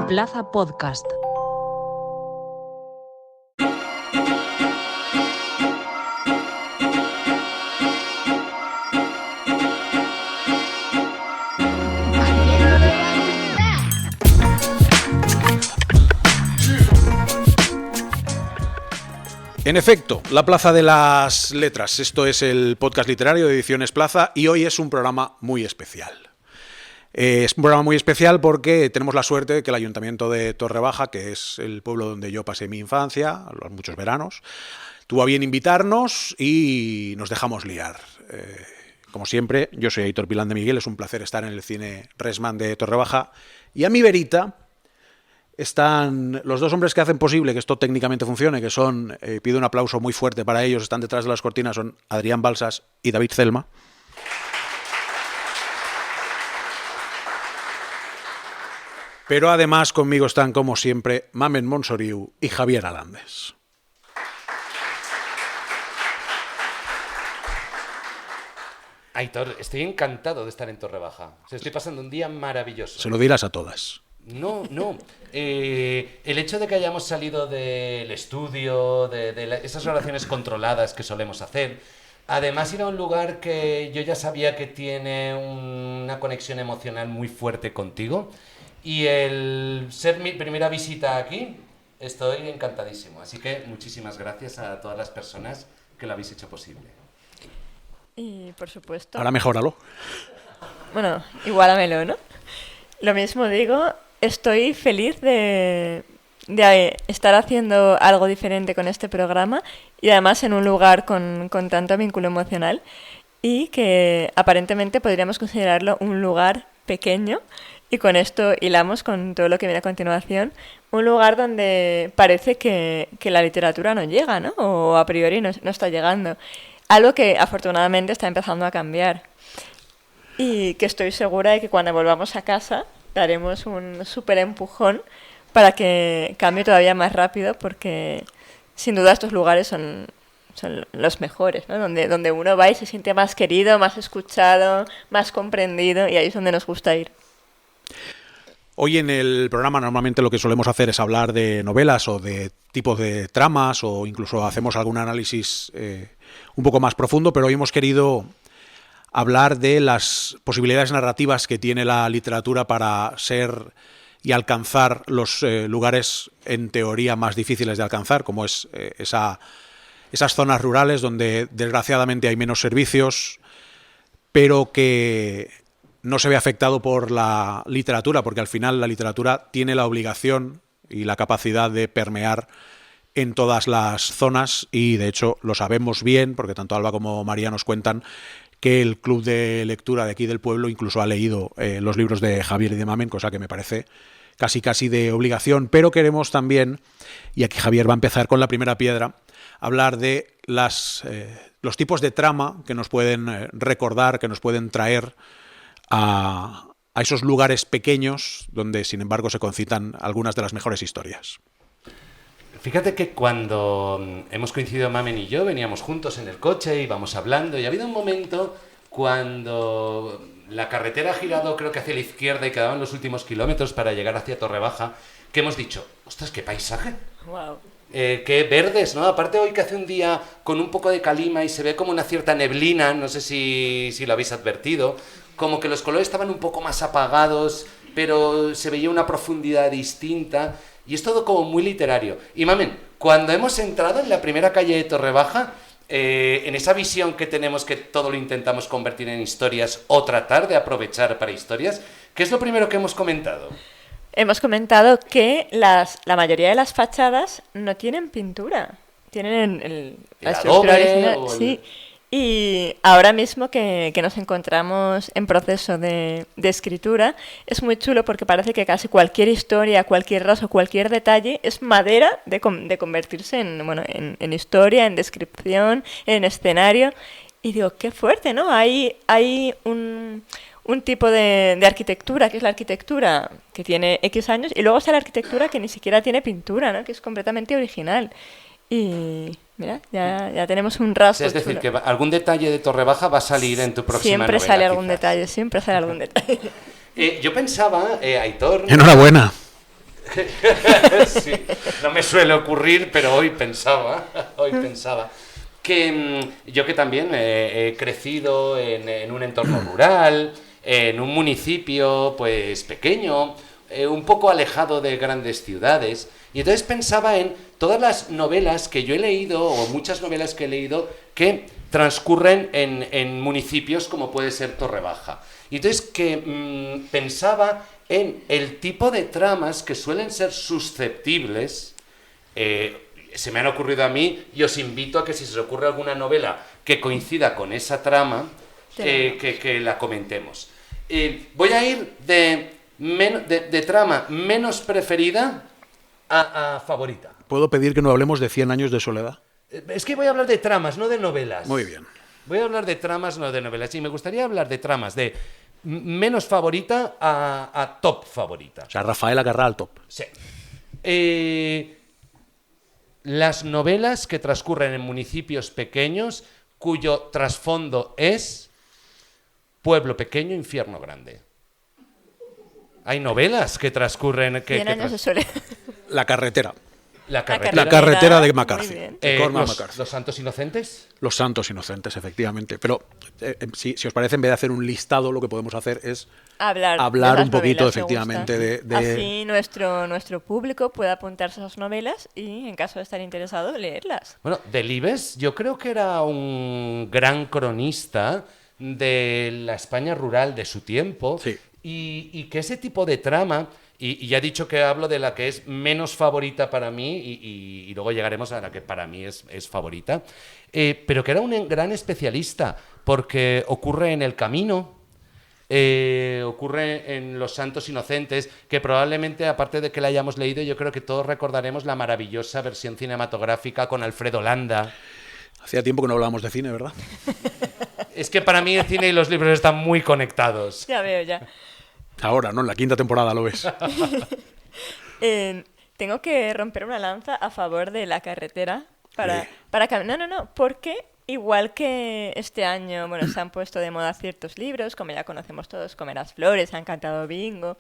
Plaza Podcast. En efecto, la Plaza de las Letras. Esto es el podcast literario de Ediciones Plaza y hoy es un programa muy especial. Es un programa muy especial porque tenemos la suerte de que el Ayuntamiento de Torrebaja, que es el pueblo donde yo pasé mi infancia, los muchos veranos, tuvo a bien invitarnos y nos dejamos liar. Como siempre, yo soy Aitor Pilán de Miguel, es un placer estar en el Cine Resman de Torrebaja y a mi verita están los dos hombres que hacen posible que esto técnicamente funcione, que son, pido un aplauso muy fuerte para ellos, están detrás de las cortinas, son Adrián Balsas y David Celma. Pero además conmigo están, como siempre, Mamen Monsoriu y Javier Alandes. Aitor, estoy encantado de estar en Torrebaja. Estoy pasando un día maravilloso. Se lo dirás a todas. No. El hecho de que hayamos salido del estudio, esas relaciones controladas que solemos hacer, además ir a un lugar que yo ya sabía que tiene una conexión emocional muy fuerte contigo, y el ser mi primera visita aquí, estoy encantadísimo. Así que muchísimas gracias a todas las personas que lo habéis hecho posible. Y por supuesto... Ahora mejóralo. Bueno, igualamelo, ¿no? Lo mismo digo, estoy feliz de estar haciendo algo diferente con este programa y además en un lugar con tanto vínculo emocional y que aparentemente podríamos considerarlo un lugar pequeño, y con esto hilamos con todo lo que viene a continuación, un lugar donde parece que la literatura no llega, ¿no? O a priori no está llegando. Algo que afortunadamente está empezando a cambiar. Y que estoy segura de que cuando volvamos a casa daremos un súper empujón para que cambie todavía más rápido, porque sin duda estos lugares son los mejores, ¿no? Donde uno va y se siente más querido, más escuchado, más comprendido, y ahí es donde nos gusta ir. Hoy en el programa normalmente lo que solemos hacer es hablar de novelas o de tipos de tramas, o incluso hacemos algún análisis un poco más profundo, pero hoy hemos querido hablar de las posibilidades narrativas que tiene la literatura para ser y alcanzar los lugares en teoría más difíciles de alcanzar, como es esas zonas rurales donde desgraciadamente hay menos servicios, pero que no se ve afectado por la literatura, porque al final la literatura tiene la obligación y la capacidad de permear en todas las zonas, y de hecho lo sabemos bien, porque tanto Alba como María nos cuentan que el club de lectura de aquí del pueblo incluso ha leído los libros de Javier y de Mamen, cosa que me parece casi de obligación. Pero queremos también, y aquí Javier va a empezar con la primera piedra, hablar de los tipos de trama que nos pueden recordar, que nos pueden traer a esos lugares pequeños donde, sin embargo, se concitan algunas de las mejores historias. Fíjate que cuando hemos coincidido Mamen y yo, veníamos juntos en el coche, íbamos hablando, y ha habido un momento cuando la carretera ha girado, creo que hacia la izquierda, y quedaban los últimos kilómetros para llegar hacia Torrebaja, que hemos dicho, ¡ostras, qué paisaje! Wow. Qué verdes, ¿no? Aparte hoy que hace un día con un poco de calima y se ve como una cierta neblina, no sé si lo habéis advertido, como que los colores estaban un poco más apagados, pero se veía una profundidad distinta, y es todo como muy literario. Y Mamen, cuando hemos entrado en la primera calle de Torrebaja, en esa visión que tenemos, que todo lo intentamos convertir en historias o tratar de aprovechar para historias, ¿qué es lo primero que hemos comentado? Hemos comentado que la mayoría de las fachadas no tienen pintura, tienen la estructura original. Sí. Y ahora mismo que nos encontramos en proceso de escritura, es muy chulo porque parece que casi cualquier historia, cualquier rasgo, cualquier detalle es madera de convertirse en historia, en descripción, en escenario. Y digo, qué fuerte, ¿no? Hay un tipo de arquitectura, que es la arquitectura que tiene X años, y luego está la arquitectura que ni siquiera tiene pintura, ¿no? Que es completamente original. Y mira, ya tenemos un rasgo. Es decir, chulo. Que algún detalle de Torrebaja va a salir en tu próxima siempre novela. Sale algún detalle, siempre sale algún detalle. Yo pensaba, Aitor... ¡Enhorabuena! Sí, no me suele ocurrir, pero hoy pensaba que yo que también he crecido en un entorno rural, en un municipio pues pequeño, un poco alejado de grandes ciudades, y entonces pensaba en todas las novelas que yo he leído, o muchas novelas que he leído, que transcurren en municipios como puede ser Torrebaja. Y entonces que pensaba en el tipo de tramas que suelen ser susceptibles. Se me han ocurrido a mí, y os invito a que si se os ocurre alguna novela que coincida con esa trama, que la comentemos. Voy a ir de trama menos preferida a favorita. ¿Puedo pedir que no hablemos de 100 años de soledad? Es que voy a hablar de tramas, no de novelas. Muy bien. Voy a hablar de tramas, no de novelas. Y me gustaría hablar de tramas de menos favorita a top favorita. O sea, Rafaela Carrà al top. Sí. Las novelas que transcurren en municipios pequeños cuyo trasfondo es pueblo pequeño, infierno grande. Hay novelas que transcurren... 100 años de soledad. La carretera. La carretera. La carretera de McCarthy. Muy bien. De Cormac McCarthy. ¿Los santos inocentes? Los santos inocentes, efectivamente. Pero si os parece, en vez de hacer un listado, lo que podemos hacer es Hablar de un las poquito, novelas, me efectivamente, gusta. Así nuestro público puede apuntarse a esas novelas y, en caso de estar interesado, leerlas. Bueno, Delibes yo creo que era un gran cronista de la España rural de su tiempo. Sí. Y que ese tipo de trama... Y ya he dicho que hablo de la que es menos favorita para mí y luego llegaremos a la que para mí es favorita, pero que era un gran especialista porque ocurre en El Camino, ocurre en Los Santos Inocentes, que probablemente, aparte de que la hayamos leído, yo creo que todos recordaremos la maravillosa versión cinematográfica con Alfredo Landa. Hacía tiempo que no hablábamos de cine, ¿verdad? Es que para mí el cine y los libros están muy conectados. Ya veo, ya. Ahora, ¿no? En la 5ª temporada lo ves. Tengo que romper una lanza a favor de La carretera Sí. No, porque igual que este año, bueno, se han puesto de moda ciertos libros, como ya conocemos todos, Comerás flores, ha encantado Bingo.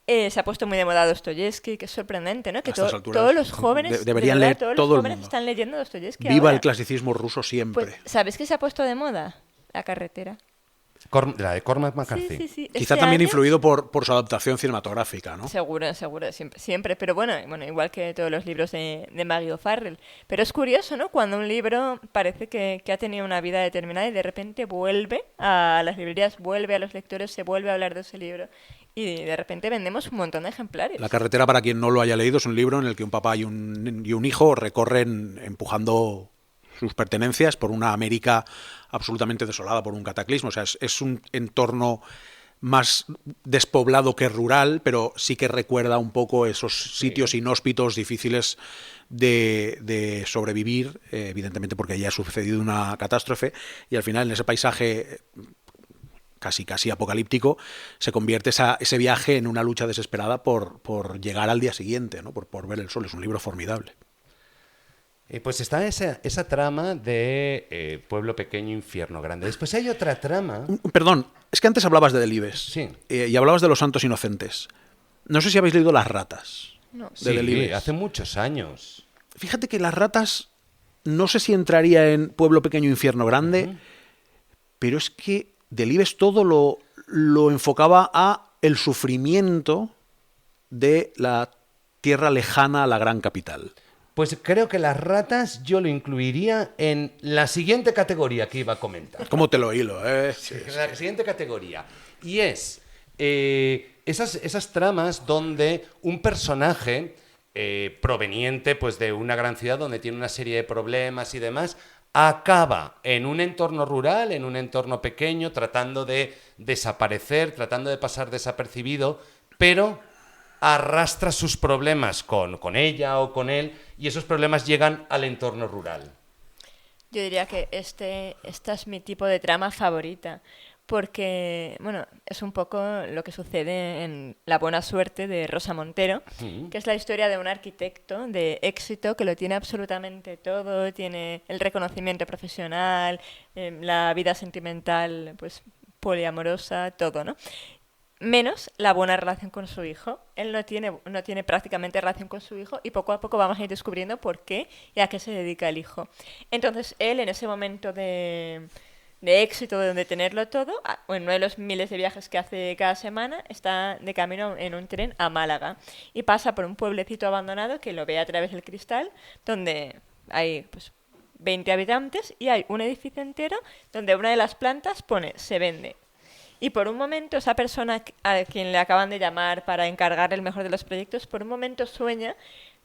Se ha puesto muy de moda Dostoyevsky, que es sorprendente, ¿no? Que A estas alturas todos los jóvenes, deberían de verdad, leer todos todo los el jóvenes mundo. están leyendo Dostoyevsky Viva ahora. el clasicismo ruso siempre. Pues, ¿sabes qué se ha puesto de moda? La carretera. La de Cormac McCarthy. Sí. Quizá Este también año- influido por su adaptación cinematográfica, ¿no? Seguro, siempre. Pero bueno, igual que todos los libros de Maggie O'Farrell. Pero es curioso, ¿no? Cuando un libro parece que ha tenido una vida determinada y de repente vuelve a las librerías, vuelve a los lectores, se vuelve a hablar de ese libro. Y de repente vendemos un montón de ejemplares. La carretera, para quien no lo haya leído, es un libro en el que un papá y un hijo recorren empujando sus pertenencias por una América absolutamente desolada por un cataclismo. O sea, es un entorno más despoblado que rural, pero sí que recuerda un poco esos sitios inhóspitos, difíciles de sobrevivir, evidentemente porque allí ha sucedido una catástrofe, y al final en ese paisaje casi apocalíptico, se convierte ese viaje en una lucha desesperada por llegar al día siguiente, ¿no? por ver el sol. Es un libro formidable. Pues está esa trama de Pueblo Pequeño, Infierno Grande. Después hay otra trama... Perdón, es que antes hablabas de Delibes. Sí. Y hablabas de Los Santos Inocentes. No sé si habéis leído Las ratas. No. De Delibes. hace muchos años. Fíjate que Las ratas, no sé si entraría en Pueblo Pequeño, Infierno Grande, pero es que Delibes todo lo enfocaba a el sufrimiento de la tierra lejana a la gran capital. Pues creo que Las ratas yo lo incluiría en la siguiente categoría que iba a comentar. ¿Cómo te lo hilo? Sí, La siguiente categoría. Y es esas tramas donde un personaje proveniente pues, de una gran ciudad donde tiene una serie de problemas y demás, acaba en un entorno rural, en un entorno pequeño, tratando de desaparecer, tratando de pasar desapercibido, pero arrastra sus problemas con ella o con él, y esos problemas llegan al entorno rural. Yo diría que esta es mi tipo de trama favorita, porque, bueno, es un poco lo que sucede en La buena suerte de Rosa Montero, que es la historia de un arquitecto de éxito que lo tiene absolutamente todo, tiene el reconocimiento profesional, la vida sentimental, pues poliamorosa, todo, ¿no? menos la buena relación con su hijo. Él no tiene prácticamente relación con su hijo y poco a poco vamos a ir descubriendo por qué y a qué se dedica el hijo. Entonces él en ese momento de éxito, de tenerlo todo, en uno de los miles de viajes que hace cada semana, está de camino en un tren a Málaga y pasa por un pueblecito abandonado que lo ve a través del cristal, donde hay pues 20 habitantes y hay un edificio entero donde una de las plantas pone "se vende". Y por un momento esa persona a quien le acaban de llamar para encargar el mejor de los proyectos, por un momento sueña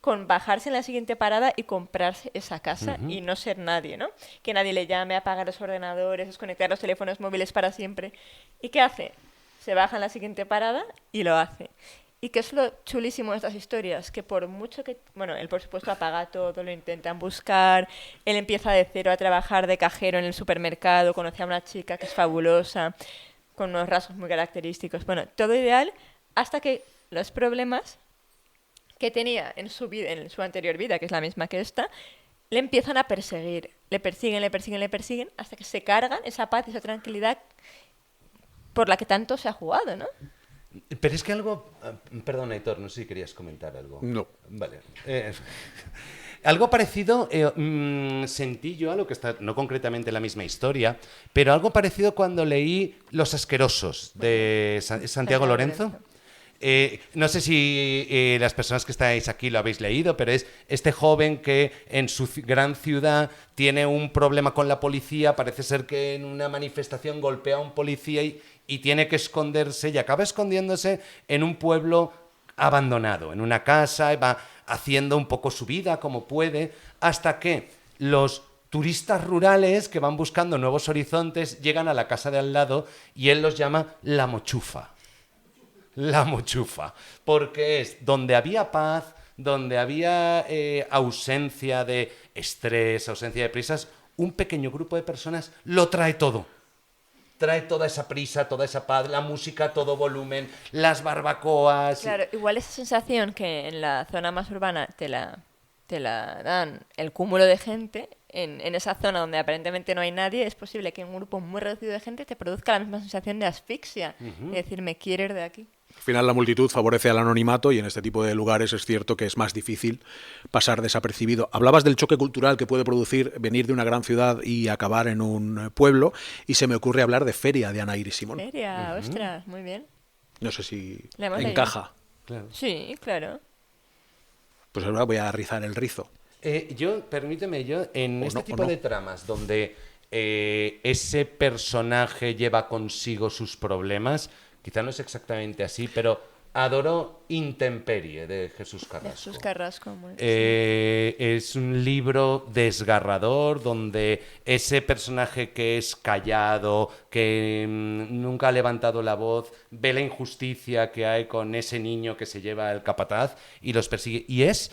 con bajarse en la siguiente parada y comprarse esa casa y no ser nadie, ¿no? Que nadie le llame, apagar los ordenadores, desconectar los teléfonos móviles para siempre. ¿Y qué hace? Se baja en la siguiente parada y lo hace. ¿Y qué es lo chulísimo de estas historias? Que por mucho que... Bueno, él por supuesto apaga todo, lo intentan buscar, él empieza de cero a trabajar de cajero en el supermercado, conoce a una chica que es fabulosa, con unos rasgos muy característicos. Bueno, todo ideal hasta que los problemas que tenía en su vida, en su anterior vida, que es la misma que esta, le empiezan a perseguir. Le persiguen, hasta que se cargan esa paz y esa tranquilidad por la que tanto se ha jugado, ¿no? Pero es que algo... Perdón, Aitor, no sé si querías comentar algo. No. Vale. Algo parecido sentí yo a lo que está, no concretamente la misma historia, pero algo parecido cuando leí Los Asquerosos de Santiago Lorenzo. No sé si las personas que estáis aquí lo habéis leído, pero es este joven que en su gran ciudad tiene un problema con la policía, parece ser que en una manifestación golpea a un policía y tiene que esconderse y acaba escondiéndose en un pueblo abandonado, en una casa, y va haciendo un poco su vida como puede, hasta que los turistas rurales que van buscando nuevos horizontes llegan a la casa de al lado y él los llama La Mochufa. La Mochufa, porque es donde había paz, donde había ausencia de estrés, ausencia de prisas, un pequeño grupo de personas lo trae todo. Trae toda esa prisa, toda esa paz, la música a todo volumen, las barbacoas. Claro, igual esa sensación que en la zona más urbana te la dan el cúmulo de gente, en esa zona donde aparentemente no hay nadie, es posible que un grupo muy reducido de gente te produzca la misma sensación de asfixia. Es decir, me quiero ir de aquí. Al final la multitud favorece al anonimato y en este tipo de lugares es cierto que es más difícil pasar desapercibido. Hablabas del choque cultural que puede producir venir de una gran ciudad y acabar en un pueblo y se me ocurre hablar de Feria de Ana Iris Simón. Feria, ostras, muy bien. No sé si ¿La hemos encaja. Claro. Sí, claro. Pues ahora voy a rizar el rizo. Permíteme, en O este no, tipo o no. de tramas donde ese personaje lleva consigo sus problemas, quizá no es exactamente así, pero adoro Intemperie de Jesús Carrasco. Jesús Carrasco, muy bien. Es un libro desgarrador donde ese personaje que es callado, que nunca ha levantado la voz, ve la injusticia que hay con ese niño que se lleva el capataz y los persigue. Y es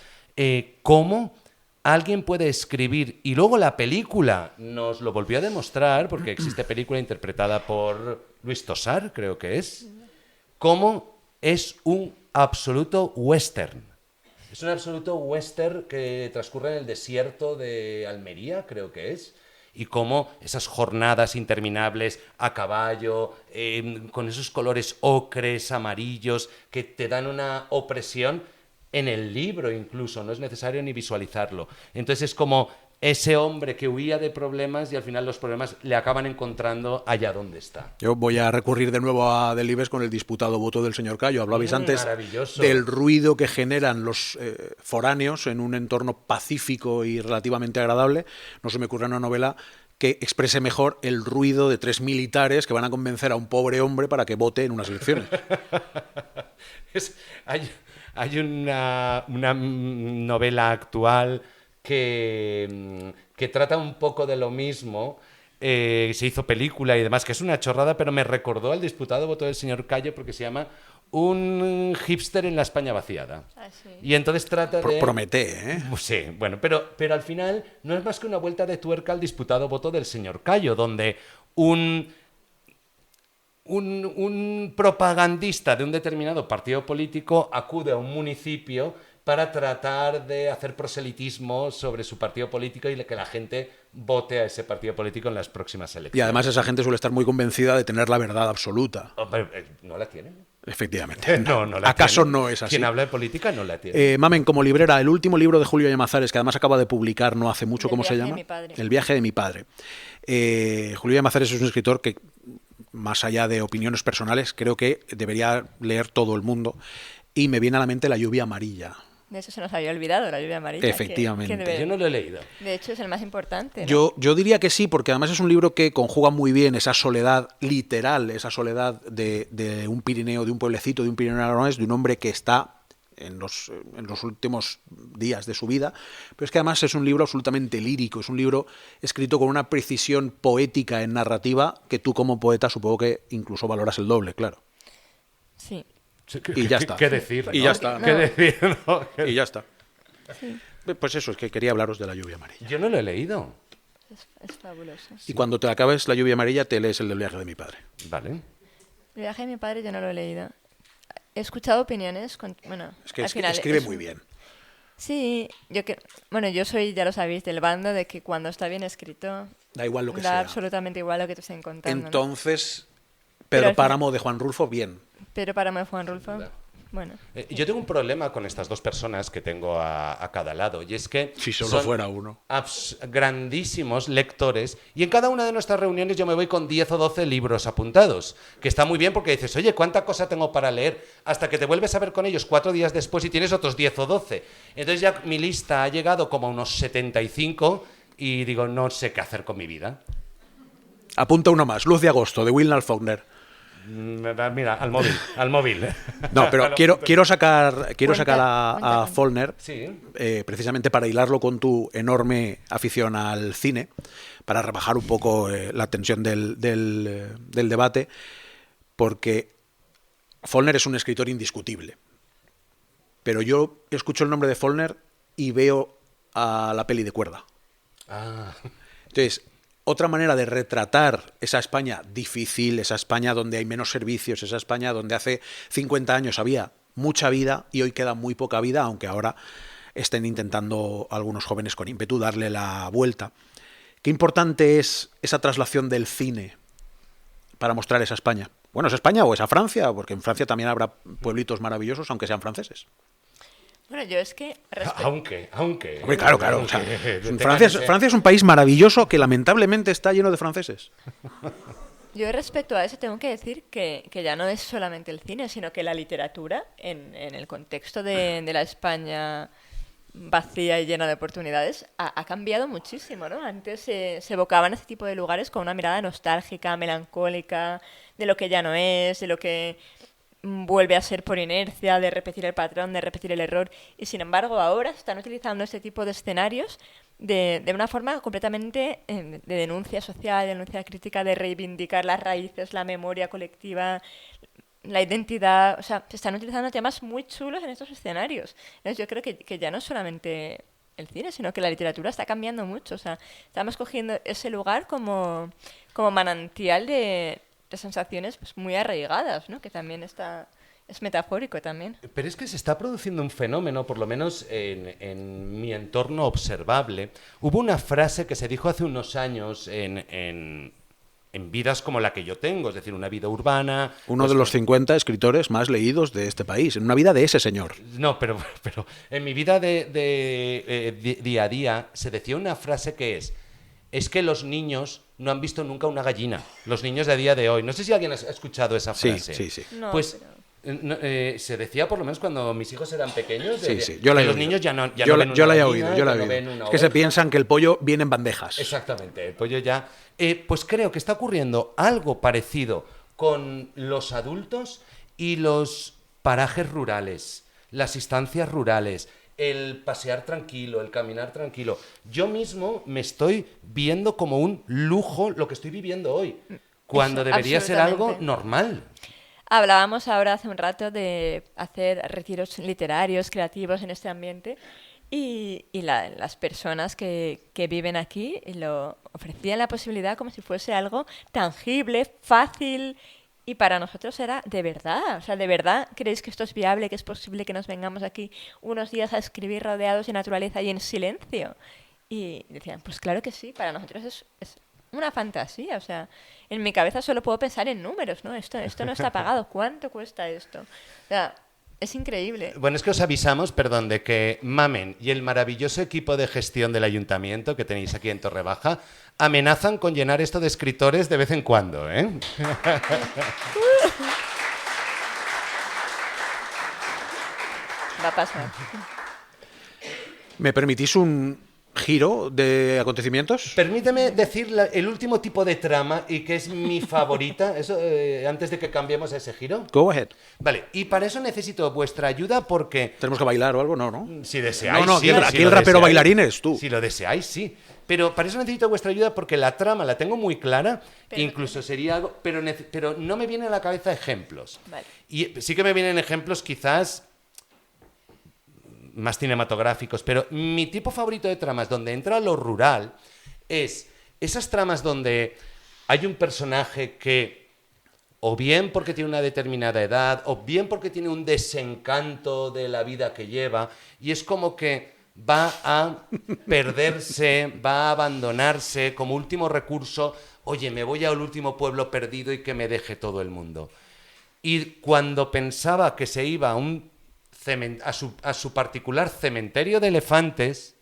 cómo alguien puede escribir, y luego la película nos lo volvió a demostrar, porque existe película interpretada por Luis Tosar, creo que es, cómo es un absoluto western. Es un absoluto western que transcurre en el desierto de Almería, creo que es, y cómo esas jornadas interminables a caballo, con esos colores ocres, amarillos, que te dan una opresión en el libro incluso, no es necesario ni visualizarlo. Entonces es como ese hombre que huía de problemas y al final los problemas le acaban encontrando allá donde está. Yo voy a recurrir de nuevo a Delibes con el disputado voto del señor Cayo. Hablabais antes Maravilloso. del ruido que generan los foráneos en un entorno pacífico y relativamente agradable. No se me ocurre una novela que exprese mejor el ruido de 3 militares que van a convencer a un pobre hombre para que vote en unas elecciones. Hay una novela actual que trata un poco de lo mismo, se hizo película y demás, que es una chorrada, pero me recordó al disputado voto del señor Cayo porque se llama Un hipster en la España vaciada. Ah, sí. Y entonces trata de... Promete, ¿eh? Sí, bueno, pero al final no es más que una vuelta de tuerca al disputado voto del señor Cayo, donde un propagandista de un determinado partido político acude a un municipio para tratar de hacer proselitismo sobre su partido político y que la gente vote a ese partido político en las próximas elecciones. Y además esa gente suele estar muy convencida de tener la verdad absoluta. Hombre, no la tienen. Efectivamente. No la ¿Acaso tiene. no es así? Quien habla de política no la tiene. Mamen, como librera, el último libro de Julio Llamazares, que además acaba de publicar no hace mucho, El ¿cómo se viaje de llama? mi padre. El viaje de mi padre. Julio Llamazares es un escritor que, más allá de opiniones personales, creo que debería leer todo el mundo. Y me viene a la mente La lluvia amarilla. De eso se nos había olvidado, la lluvia amarilla. Efectivamente. Yo no lo he leído. De hecho, es el más importante, ¿no? Yo diría que sí, porque además es un libro que conjuga muy bien esa soledad literal, esa soledad de un Pirineo, de un pueblecito, de un Pirineo aragonés, de un hombre que está en los últimos días de su vida, pero es que además es un libro absolutamente lírico, es un libro escrito con una precisión poética en narrativa que tú como poeta supongo que incluso valoras el doble, claro. Sí. Y ya está. ¿Qué decir? Y ¿no? ya está. ¿Qué decir? ¿no? Y ya está. Sí, Pues eso, es que quería hablaros de La lluvia amarilla. Yo no lo he leído. es fabuloso. Y cuando te acabes La lluvia amarilla te lees el del viaje de mi padre. Vale. El viaje de mi padre yo no lo he leído. He escuchado opiniones, bueno, Es que al final escribe es muy bien. Sí, yo soy, ya lo sabéis, del bando de que cuando está bien escrito Da igual lo que da sea. absolutamente igual lo que te estén contando. ¿no? Entonces, Pero Pedro al fin- Páramo de Juan Rulfo, bien. Pero para mí Juan Rulfo, bueno. Yo tengo un problema con estas dos personas que tengo a cada lado, y es que Si solo son fuera uno. grandísimos lectores, y en cada una de nuestras reuniones yo me voy con 10 o 12 libros apuntados, que está muy bien porque dices, oye, ¿cuánta cosa tengo para leer? Hasta que te vuelves a ver con ellos 4 días después y tienes otros 10 o 12. Entonces ya mi lista ha llegado como a unos 75 y digo, no sé qué hacer con mi vida. Apunta uno más, Luz de agosto, de Wilnar Faulkner. Mira, al móvil. No, pero quiero sacar a Cuenta. Faulkner, Sí. precisamente para hilarlo con tu enorme afición al cine, para rebajar un poco la tensión del debate, porque Faulkner es un escritor indiscutible. Pero yo escucho el nombre de Faulkner y veo a la peli de Cuerda. Ah. Entonces, otra manera de retratar esa España difícil, esa España donde hay menos servicios, esa España donde hace 50 años había mucha vida y hoy queda muy poca vida, aunque ahora estén intentando algunos jóvenes con ímpetu darle la vuelta. Qué importante es esa traslación del cine para mostrar esa España. Bueno, ¿es España o es a Francia? Porque en Francia también habrá pueblitos maravillosos, aunque sean franceses. Bueno, yo es que... Aunque. Hombre, claro. O sea, Tenga que ser. Francia es un país maravilloso que lamentablemente está lleno de franceses. Yo respecto a eso tengo que decir que ya no es solamente el cine, sino que la literatura, en el contexto de la España vacía y llena de oportunidades, ha cambiado muchísimo, ¿no? Antes se evocaban este tipo de lugares con una mirada nostálgica, melancólica, de lo que ya no es, de lo que vuelve a ser por inercia, de repetir el patrón, de repetir el error. Y sin embargo, ahora se están utilizando este tipo de escenarios de una forma completamente de denuncia social, de denuncia crítica, de reivindicar las raíces, la memoria colectiva, la identidad. O sea, se están utilizando temas muy chulos en estos escenarios. Entonces yo creo que ya no es solamente el cine, sino que la literatura está cambiando mucho. O sea, estamos cogiendo ese lugar como manantial de sensaciones pues, muy arraigadas, ¿no? Que también es metafórico también. Pero es que se está produciendo un fenómeno, por lo menos en mi entorno observable. Hubo una frase que se dijo hace unos años en vidas como la que yo tengo, es decir, una vida urbana. Uno de los 50 escritores más leídos de este país, en una vida de ese señor. No, pero en mi vida de día a día se decía una frase que es que los niños no han visto nunca una gallina, los niños de a día de hoy. No sé si alguien ha escuchado esa frase. Sí. No, Pues pero... se decía por lo menos cuando mis hijos eran pequeños, Sí, yo la he los oído. niños ya no ven Yo una la he gallina, oído, yo ya la he no oído. ven una Es que se oveja. piensan que el pollo viene en bandejas. Exactamente, el pollo ya. Pues creo que está ocurriendo algo parecido con los adultos y los parajes rurales, las instancias rurales, el pasear tranquilo, el caminar tranquilo. Yo mismo me estoy viendo como un lujo lo que estoy viviendo hoy, cuando Eso, debería ser algo absolutamente. normal. Hablábamos ahora hace un rato de hacer retiros literarios, creativos en este ambiente y las personas que viven aquí lo ofrecían la posibilidad como si fuese algo tangible, fácil y para nosotros era de verdad. O sea, ¿de verdad creéis que esto es viable, que es posible que nos vengamos aquí unos días a escribir rodeados de naturaleza y en silencio? Y decían, pues claro que sí, para nosotros es una fantasía. O sea, en mi cabeza solo puedo pensar en números, ¿no? Esto no está pagado. ¿Cuánto cuesta esto? O sea, es increíble. Bueno, es que os avisamos, perdón, de que Mamen y el maravilloso equipo de gestión del ayuntamiento que tenéis aquí en Torrebaja amenazan con llenar esto de escritores de vez en cuando, ¿eh? Va a pasar. ¿Me permitís un giro de acontecimientos? Permíteme decir el último tipo de trama y que es mi favorita, eso, antes de que cambiemos a ese giro. Go ahead. Vale, y para eso necesito vuestra ayuda porque... ¿Tenemos que bailar o algo? No, ¿no? Si deseáis, No, sí, aquí si el lo rapero deseáis. bailarín es tú. Si lo deseáis, sí. Pero para eso necesito vuestra ayuda porque la trama la tengo muy clara, Pero- incluso sería algo... Pero no me vienen a la cabeza ejemplos. Vale. Y sí que me vienen ejemplos quizás más cinematográficos, pero mi tipo favorito de tramas donde entra lo rural es esas tramas donde hay un personaje que o bien porque tiene una determinada edad o bien porque tiene un desencanto de la vida que lleva y es como que va a perderse, va a abandonarse como último recurso, oye, me voy al último pueblo perdido y que me deje todo el mundo. Y cuando pensaba que se iba a su particular cementerio de elefantes,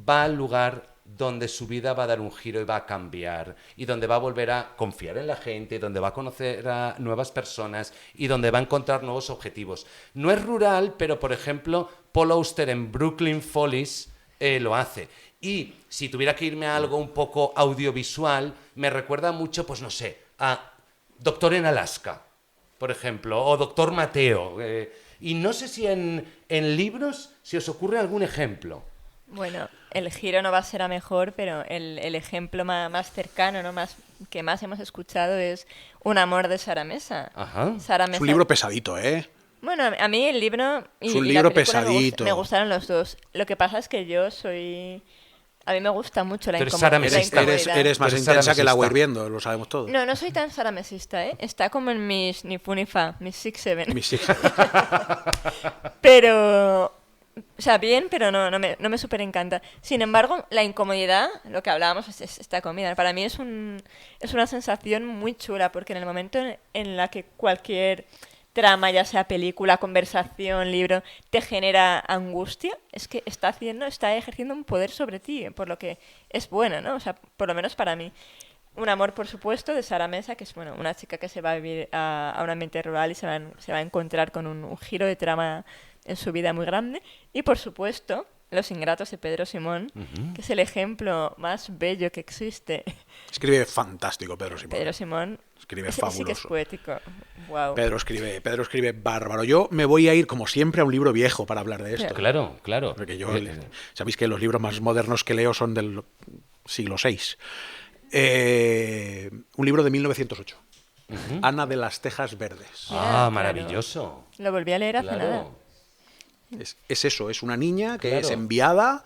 va al lugar donde su vida va a dar un giro y va a cambiar, y donde va a volver a confiar en la gente, y donde va a conocer a nuevas personas, y donde va a encontrar nuevos objetivos. No es rural, pero por ejemplo, Paul Auster en Brooklyn Follies lo hace. Y si tuviera que irme a algo un poco audiovisual, me recuerda mucho, pues no sé, a Doctor en Alaska, por ejemplo, o Doctor Mateo. Y no sé si en libros se os ocurre algún ejemplo. Bueno, el giro no va a ser a mejor, pero el ejemplo más cercano, ¿no? Que más hemos escuchado es Un amor de Sara Mesa. Ajá. Sara Es Mesa. un libro pesadito, ¿eh? Bueno, a mí el libro y, Es un y la libro película pesadito. me gustaron los dos. Lo que pasa es que yo soy... A mí me gusta mucho la Tú eres Sara Mesista. incomodidad. Eres más Eres intensa Sara que la Mesista. Hirviendo, lo sabemos todos. No, no soy tan saramesista, ¿eh? Está como en mis ni fu ni fa, mis 6-7. Mis hijos. Pero... O sea, bien, pero no me súper encanta. Sin embargo, la incomodidad, lo que hablábamos, es esta comida. Para mí es una sensación muy chula, porque en el momento en la que cualquier trama, ya sea película, conversación, libro, te genera angustia, es que está ejerciendo un poder sobre ti, por lo que es bueno, ¿no? O sea, por lo menos para mí. Un amor, por supuesto, de Sara Mesa, que es bueno, una chica que se va a vivir a un ambiente rural y se va a encontrar con un giro de trama en su vida muy grande. Y, por supuesto, Los ingratos de Pedro Simón, que es el ejemplo más bello que existe. Escribe fantástico, Pedro Simón. Pedro Simón Escribe sí que es fabuloso. poético. Wow. Pedro escribe bárbaro. Yo me voy a ir, como siempre, a un libro viejo para hablar de esto. Claro, claro. Porque sabéis que los libros más modernos que leo son del siglo VI. Un libro de 1908. Ana de las Tejas Verdes. Ah, Claro. maravilloso. Lo volví a leer hace nada. Claro. Es eso, es una niña que Claro. es enviada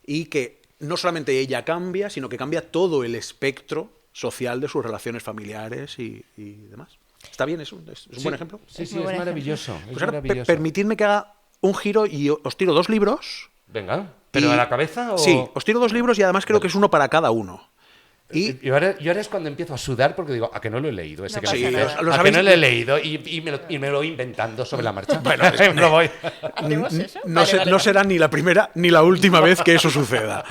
y que no solamente ella cambia, sino que cambia todo el espectro social de sus relaciones familiares y demás. ¿Está bien eso? ¿Es un buen ejemplo? Sí, Es sí, muy es buen maravilloso. Es Pues ahora maravilloso. permitidme que haga un giro y os tiro dos libros. Venga, ¿pero y- a la cabeza o...? Sí, os tiro dos libros y además creo que es uno para cada uno. Y Y ahora es cuando empiezo a sudar porque digo, ¿a que no lo he leído? Ese No que pasa me dices? nada. ¿Lo ¿A que sabéis? no lo he leído? Y me lo voy inventando sobre la marcha. Bueno, no voy. ¿Hacemos eso? no, Vale, vale. no será ni la primera ni la última vez que eso suceda.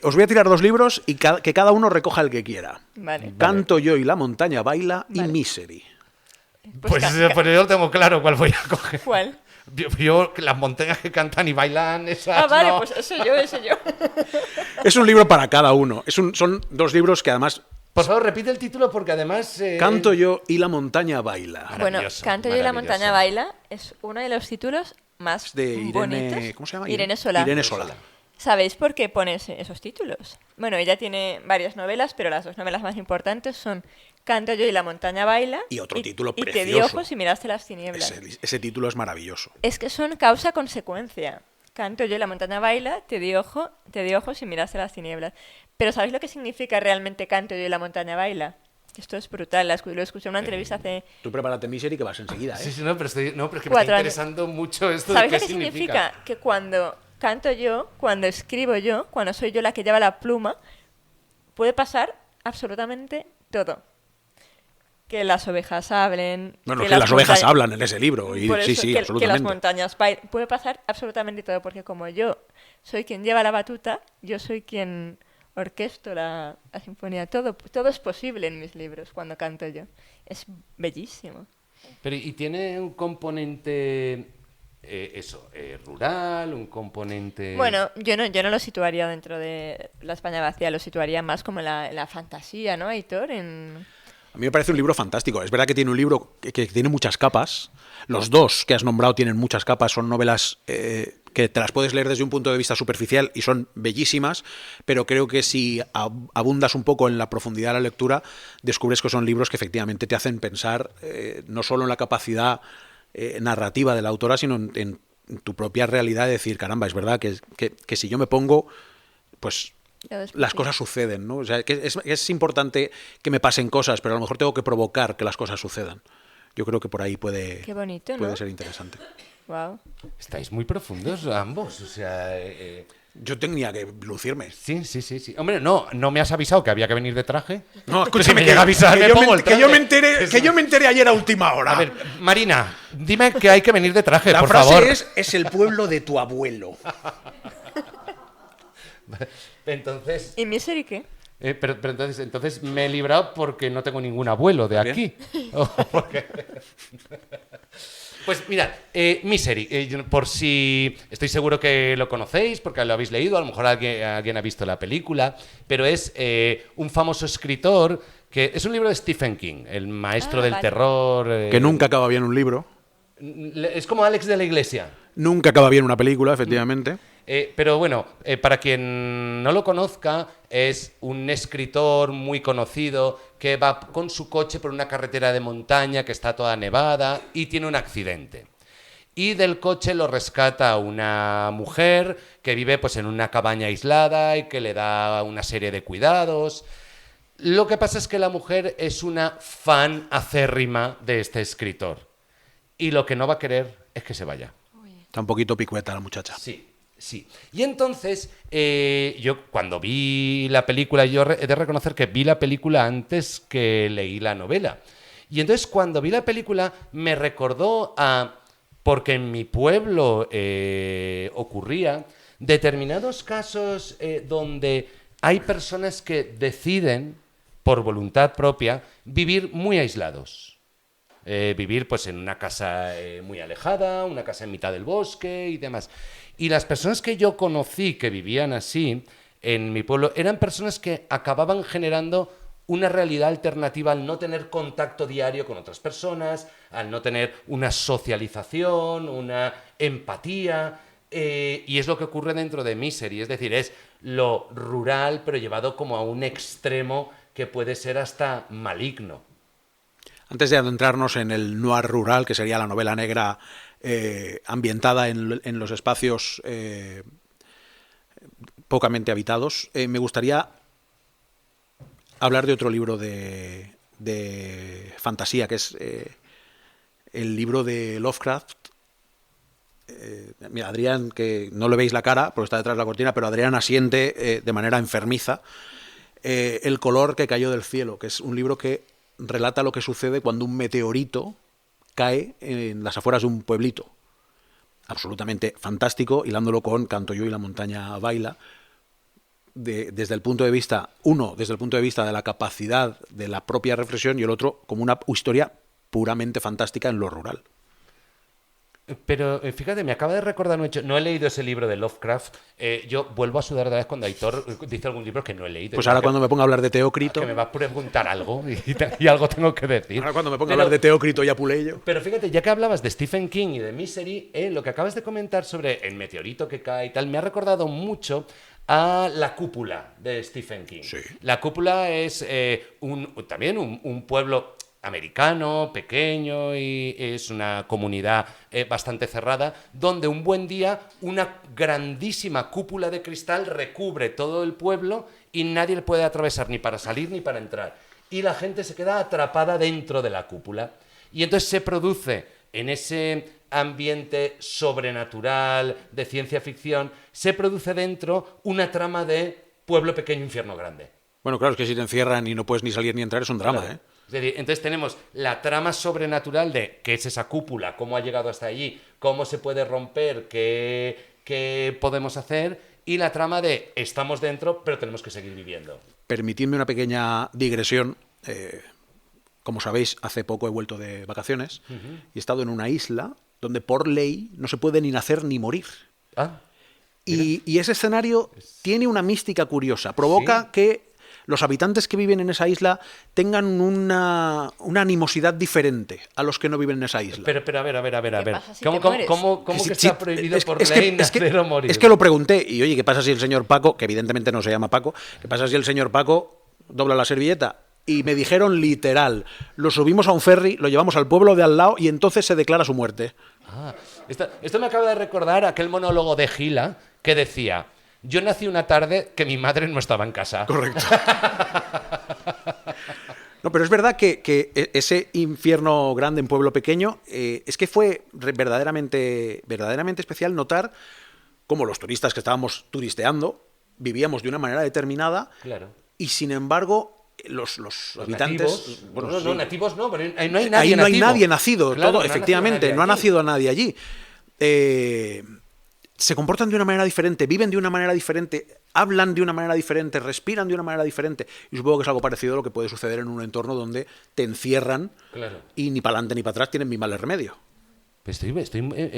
Os voy a tirar dos libros y que cada uno recoja el que quiera. Vale. Canto yo y la montaña baila y Vale. Misery. Pues yo tengo claro cuál voy a coger. ¿Cuál? Yo, las montañas que cantan y bailan, esas Ah, vale, no. pues ese yo. Es un libro para cada uno. Son dos libros que además Por favor, repite el título porque además... Canto yo y la montaña baila. Bueno, Maravilloso, Canto yo y la maravilloso. montaña baila es uno de los títulos más De Irene, bonitos. ¿cómo se llama? Irene Solá. Irene Solá. ¿Sabéis por qué pone esos títulos? Bueno, ella tiene varias novelas, pero las dos novelas más importantes son Canto yo y la montaña baila Y otro título y Te di precioso. ojos y miraste las tinieblas. Ese título es maravilloso. Es que son causa-consecuencia. Canto yo y la montaña baila, te di ojos y miraste las tinieblas. Pero ¿sabéis lo que significa realmente Canto yo y la montaña baila? Esto es brutal, lo escuché en una entrevista hace... Tú prepárate, Misery, que vas enseguida, ¿eh? Sí, sí, no, pero es que me 4 está años. interesando mucho esto de ¿Sabéis qué lo que significa? Que cuando canto yo, cuando escribo yo, cuando soy yo la que lleva la pluma, puede pasar absolutamente todo. Que las ovejas hablen. Bueno, que las ovejas hablan en ese libro. Y, por eso, sí, que absolutamente. las montañas bailen. Puede pasar absolutamente todo, porque como yo soy quien lleva la batuta, yo soy quien orquesto la sinfonía. Todo es posible en mis libros cuando canto yo. Es bellísimo. Pero ¿y tiene un componente rural, un componente? Bueno, yo no lo situaría dentro de la España vacía, lo situaría más como la fantasía, ¿no, Aitor? A mí me parece un libro fantástico. Es verdad que tiene un libro que tiene muchas capas. Los dos que has nombrado tienen muchas capas. Son novelas que te las puedes leer desde un punto de vista superficial y son bellísimas, pero creo que si abundas un poco en la profundidad de la lectura, descubres que son libros que efectivamente te hacen pensar no solo en la capacidad narrativa de la autora, sino en tu propia realidad, de decir, caramba, es verdad que si yo me pongo, pues las cosas suceden, ¿no? O sea, que es importante que me pasen cosas, pero a lo mejor tengo que provocar que las cosas sucedan. Yo creo que por ahí puede ser interesante. Wow. Estáis muy profundos ambos, o sea... Yo tenía que lucirme. Sí. Hombre, no me has avisado que había que venir de traje. No, escúchame, me llega a avisar, me pongo el traje. Que yo me enteré ayer a última hora. A ver, Marina, dime que hay que venir de traje, por favor. La frase es el pueblo de tu abuelo. Entonces... ¿Y Misery qué? Pero entonces me he librado porque no tengo ningún abuelo de aquí. Pues mirad, Misery, por si estoy seguro que lo conocéis, porque lo habéis leído, a lo mejor alguien ha visto la película, pero es un famoso escritor que es un libro de Stephen King, el maestro del terror. Que nunca acaba bien un libro. Es como Alex de la Iglesia. Nunca acaba bien una película, efectivamente. Pero bueno, para quien no lo conozca, es un escritor muy conocido que va con su coche por una carretera de montaña que está toda nevada y tiene un accidente. Y del coche lo rescata una mujer que vive pues, en una cabaña aislada y que le da una serie de cuidados. Lo que pasa es que la mujer es una fan acérrima de este escritor. Y lo que no va a querer es que se vaya. Está un poquito picueta la muchacha. Sí. Y entonces, yo cuando vi la película, yo he de reconocer que vi la película antes que leí la novela. Y entonces cuando vi la película me recordó porque en mi pueblo ocurría determinados casos donde hay personas que deciden, por voluntad propia, vivir muy aislados. Vivir pues en una casa muy alejada, una casa en mitad del bosque y demás. Y las personas que yo conocí que vivían así en mi pueblo eran personas que acababan generando una realidad alternativa al no tener contacto diario con otras personas, al no tener una socialización, una empatía. Y es lo que ocurre dentro de Misery, es decir, es lo rural pero llevado como a un extremo que puede ser hasta maligno. Antes de adentrarnos en el noir rural, que sería la novela negra ambientada en los espacios pocamente habitados, me gustaría hablar de otro libro de fantasía, que es el libro de Lovecraft. Mira, Adrián, que no le veis la cara porque está detrás de la cortina, pero Adrián asiente de manera enfermiza. El color que cayó del cielo, que es un libro que relata lo que sucede cuando un meteorito cae en las afueras de un pueblito. Absolutamente fantástico, hilándolo con Canto yo y la montaña baila, desde el punto de vista, desde el punto de vista de la capacidad de la propia reflexión, y el otro como una historia puramente fantástica en lo rural. Pero fíjate, me acaba de recordar un hecho. No he leído ese libro de Lovecraft. Yo vuelvo a sudar otra vez cuando Aitor dice algún libro que no he leído. Pues ahora cuando me ponga a hablar de Teócrito... Que me va a preguntar algo y algo tengo que decir. Ahora cuando me ponga a hablar de Teócrito y Apuleyo... Pero fíjate, ya que hablabas de Stephen King y de Misery, lo que acabas de comentar sobre el meteorito que cae y tal, me ha recordado mucho a La Cúpula de Stephen King. Sí. La Cúpula es también un pueblo americano, pequeño, y es una comunidad bastante cerrada, donde un buen día una grandísima cúpula de cristal recubre todo el pueblo y nadie le puede atravesar ni para salir ni para entrar. Y la gente se queda atrapada dentro de la cúpula. Y entonces se produce en ese ambiente sobrenatural, de ciencia ficción, se produce dentro una trama de pueblo pequeño, infierno grande. Bueno, claro, es que si te encierran y no puedes ni salir ni entrar es un drama, Claro. ¿eh? Es decir, entonces tenemos la trama sobrenatural de qué es esa cúpula, cómo ha llegado hasta allí, cómo se puede romper, qué podemos hacer, y la trama de estamos dentro, pero tenemos que seguir viviendo. Permitidme una pequeña digresión. Como sabéis, hace poco he vuelto de vacaciones y he estado en una isla donde por ley no se puede ni nacer ni morir. Ah, Y ese escenario tiene una mística curiosa. Provoca Sí. que los habitantes que viven en esa isla tengan una animosidad diferente a los que no viven en esa isla. pero a ver. ¿Qué pasa si ¿Cómo, te mueres? cómo que Sí, está sí, prohibido es- por es que- ley es que- nacer o morir? Es que lo pregunté, y oye, ¿qué pasa si el señor Paco, que evidentemente no se llama Paco, qué pasa si el señor Paco dobla la servilleta? Y me dijeron literal, lo subimos a un ferry, lo llevamos al pueblo de al lado y entonces se declara su muerte. Ah, esto me acaba de recordar aquel monólogo de Gila que decía: yo nací una tarde que mi madre no estaba en casa. Correcto. No, pero es verdad que ese infierno grande en pueblo pequeño, es que fue verdaderamente especial notar cómo los turistas que estábamos turisteando vivíamos de una manera determinada Claro. y sin embargo los habitantes... Nativos. bueno, no, sí. no, nativos no, pero ahí no hay nadie Ahí no hay nativo. nadie nacido, Claro, todo, no ha nacido efectivamente, nadie no ha allí. nacido nadie allí. Se comportan de una manera diferente, viven de una manera diferente, hablan de una manera diferente, respiran de una manera diferente. Y supongo que es algo parecido a lo que puede suceder en un entorno donde te encierran Claro. y ni para adelante ni para atrás tienen ni mal remedio. Estoy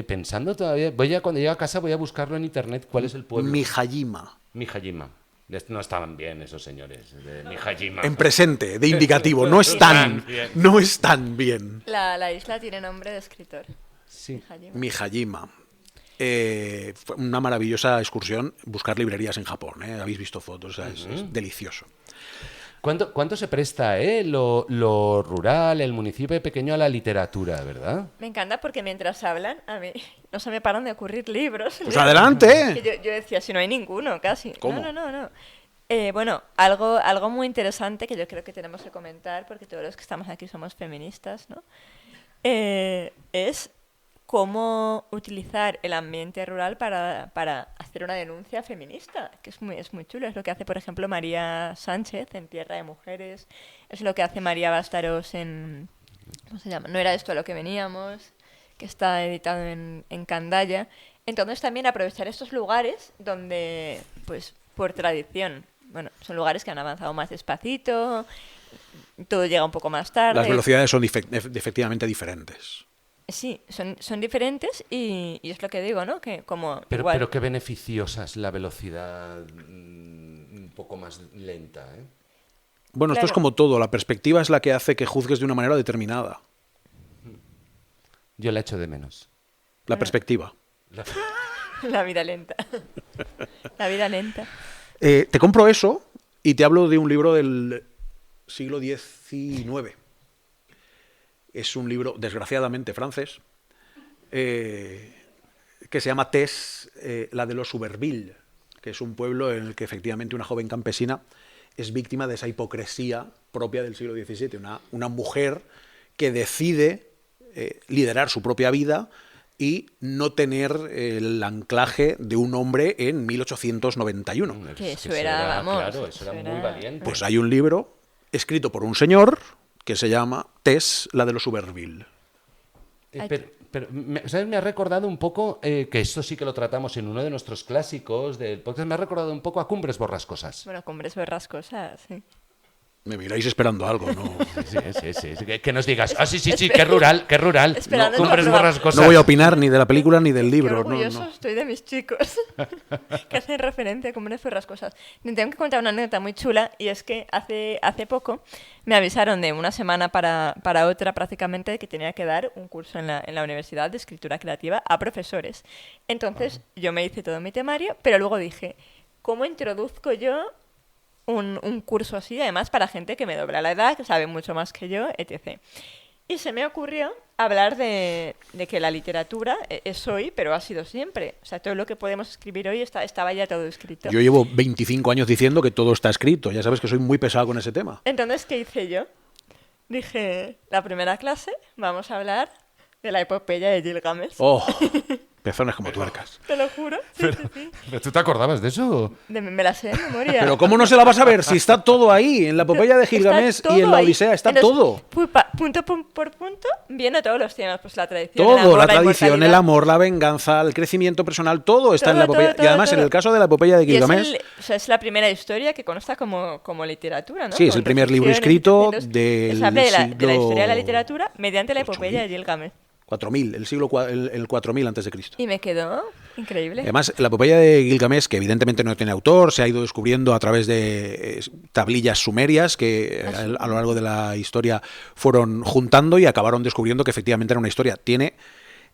pensando todavía. Cuando llegue a casa voy a buscarlo en internet. ¿Cuál es el pueblo? Mijajima. Mijajima. No estaban bien esos señores de Mijajima. En presente, de indicativo, no están bien. no están bien. La isla tiene nombre de escritor. Sí. Hajime. Mijajima. Fue una maravillosa excursión buscar librerías en Japón. Habéis visto fotos, o sea, es delicioso. ¿Cuánto se presta lo rural, el municipio pequeño a la literatura, verdad? Me encanta porque mientras hablan, a mí no se me paran de ocurrir libros. Pues adelante. Que yo decía, si no hay ninguno, casi. ¿Cómo? No. Bueno, algo muy interesante que yo creo que tenemos que comentar, porque todos los que estamos aquí somos feministas, ¿no? Es cómo utilizar el ambiente rural para hacer una denuncia feminista, que es muy chulo. Es lo que hace, por ejemplo, María Sánchez en Tierra de Mujeres, es lo que hace María Bastaros en... ¿Cómo se llama? No era esto a lo que veníamos, que está editado en Candaya. Entonces también aprovechar estos lugares donde, pues, por tradición, bueno, son lugares que han avanzado más despacito, todo llega un poco más tarde. Las velocidades son efectivamente diferentes. Sí, son diferentes y es lo que digo, ¿no? Que como Pero, igual... pero qué beneficiosa es la velocidad un poco más lenta, ¿eh? Bueno, esto es Claro. como todo, la perspectiva es la que hace que juzgues de una manera determinada. Yo la echo de menos. La perspectiva. La vida lenta. La vida lenta. Te compro eso y te hablo de un libro del siglo XIX. Es un libro, desgraciadamente, francés, que se llama Tess, la de los Suberville, que es un pueblo en el que efectivamente una joven campesina es víctima de esa hipocresía propia del siglo XVII. Una mujer que decide liderar su propia vida y no tener el anclaje de un hombre en 1891. Que eso era, vamos, Claro, eso era muy valiente. Pues hay un libro escrito por un señor que se llama Tess, la de los Suberville. ¿Sabes? Me ha recordado un poco, que esto sí que lo tratamos en uno de nuestros clásicos del podcast, me ha recordado un poco a Cumbres Borrascosas. Bueno, Cumbres Borrascosas, sí. Me miráis esperando algo, ¿no? Sí. Que nos digas, sí, qué rural. Esperando No, Cumbres el Borrascosas. No voy a opinar ni de la película ni del Qué libro. orgulloso No. estoy de mis chicos que hacen referencia a Cumbres Borrascosas. Te tengo que contar una anécdota muy chula y es que hace poco me avisaron de una semana para otra prácticamente que tenía que dar un curso en la Universidad de Escritura Creativa a profesores. Entonces yo me hice todo mi temario, pero luego dije, ¿cómo introduzco yo un curso así, además para gente que me dobla la edad, que sabe mucho más que yo, etc. Y se me ocurrió hablar de que la literatura es hoy, pero ha sido siempre. O sea, todo lo que podemos escribir hoy estaba ya todo escrito. Yo llevo 25 años diciendo que todo está escrito. Ya sabes que soy muy pesado con ese tema. Entonces, ¿qué hice yo? Dije, la primera clase vamos a hablar de la epopeya de Gilgamesh. Oh, Pezones como tuercas. Te lo juro. Sí, sí. ¿Pero tú te acordabas de eso? Me la sé de memoria. Pero ¿cómo no se la vas a ver si está todo ahí? En la epopeya de Gilgamesh y en la Odisea está todo. Punto por punto, viene todos los temas. Pues la tradición, Todo, el amor, la tradición, el inmortalidad. amor, la venganza, el crecimiento personal, todo está en la Todo, epopeya. todo, Y además, todo. en el caso de la epopeya de Y es, Gilgamesh, es la primera historia que consta como literatura, ¿no? Sí, es Con el primer libro reflexiones, escrito entonces, del se habla de la siglo historia de la literatura mediante la 8000. epopeya de Gilgamesh. 4000, el 4000 antes de Cristo. Y me quedó increíble. Además, la epopeya de Gilgamesh, que evidentemente no tiene autor, se ha ido descubriendo a través de tablillas sumerias que a lo largo de la historia fueron juntando y acabaron descubriendo que efectivamente era una historia. Tiene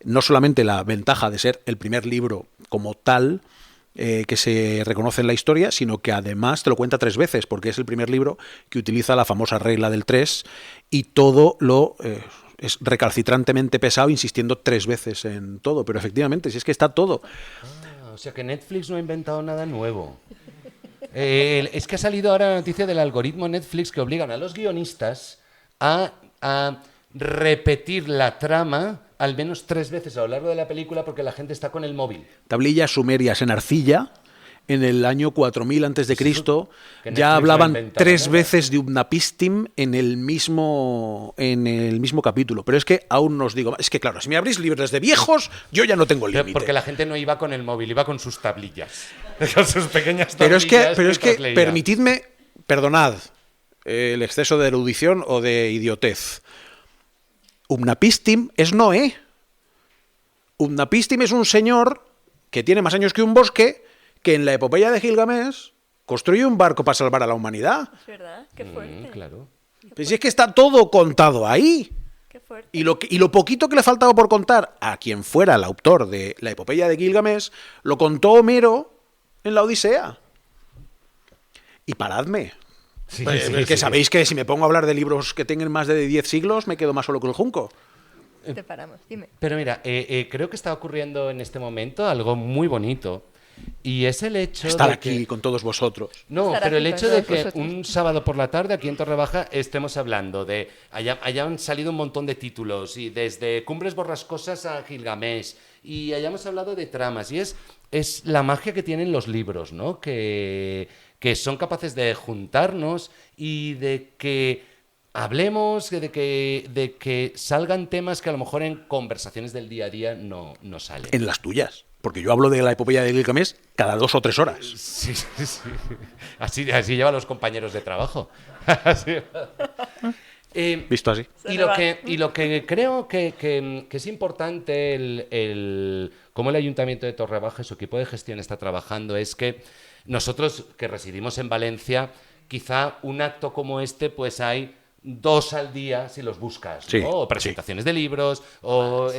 no solamente la ventaja de ser el primer libro como tal que se reconoce en la historia, sino que además te lo cuenta 3 veces, porque es el primer libro que utiliza la famosa regla del 3 y todo lo... es recalcitrantemente pesado, insistiendo 3 veces en todo, pero efectivamente, si es que está todo. O sea que Netflix no ha inventado nada nuevo. Es que ha salido ahora la noticia del algoritmo Netflix que obligan a los guionistas a repetir la trama al menos 3 veces a lo largo de la película porque la gente está con el móvil. Tablillas sumerias en arcilla. En el año 4000 antes de Cristo que ya Netflix no hablaban inventaba 3 nada. veces de Upnapistim en el mismo capítulo. Pero es que aún nos digo, es que claro, si me abrís libros de viejos, yo ya no tengo límite. Porque la gente no iba con el móvil, iba con sus tablillas. Con sus pequeñas Pero tablillas. es que mientras leía. permitidme, perdonad el exceso de erudición o de idiotez. Upnapistim es Noé. Upnapistim es un señor que tiene más años que un bosque, que en la epopeya de Gilgamesh construye un barco para salvar a la humanidad. Es verdad, qué fuerte. Claro. Pues si es que está todo contado ahí. Qué fuerte. Y lo poquito que le faltaba por contar a quien fuera el autor de la epopeya de Gilgamesh, lo contó Homero en la Odisea. Y paradme. Sí, Pues, sí, es que sí. sabéis que si me pongo a hablar de libros que tengan más de 10 siglos, me quedo más solo que el junco. Te paramos, dime. Pero mira, creo que está ocurriendo en este momento algo muy bonito. Y es el hecho Estar de aquí que... con todos vosotros. No, Estar pero el aquí hecho con de todos que vosotros. un sábado por la tarde aquí en Torrebaja estemos hablando de... Hayan salido un montón de títulos, y desde Cumbres Borrascosas a Gilgamesh, y hayamos hablado de tramas, y es la magia que tienen los libros, ¿no? Que son capaces de juntarnos y de que hablemos, de que salgan temas que a lo mejor en conversaciones del día a día no salen. En las tuyas. Porque yo hablo de la epopeya de Gilgamesh cada 2 o 3 horas. Sí, sí, sí. Así llevan los compañeros de trabajo. Así. Visto así. Y lo que creo que es importante cómo el Ayuntamiento de Torrebaja y su equipo de gestión está trabajando es que nosotros que residimos en Valencia, quizá un acto como este, pues hay 2 al día si los buscas, ¿no? Sí, O presentaciones de libros, o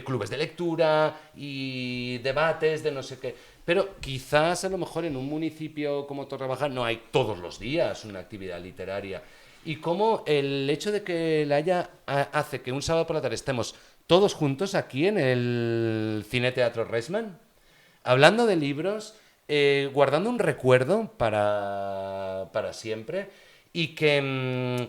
clubes de lectura y debates de no sé qué. Pero quizás a lo mejor en un municipio como Torrebaja no hay todos los días una actividad literaria. Y cómo el hecho de que la haya hace que un sábado por la tarde estemos todos juntos aquí en el Cine Teatro Reisman, hablando de libros, guardando un recuerdo para siempre, y que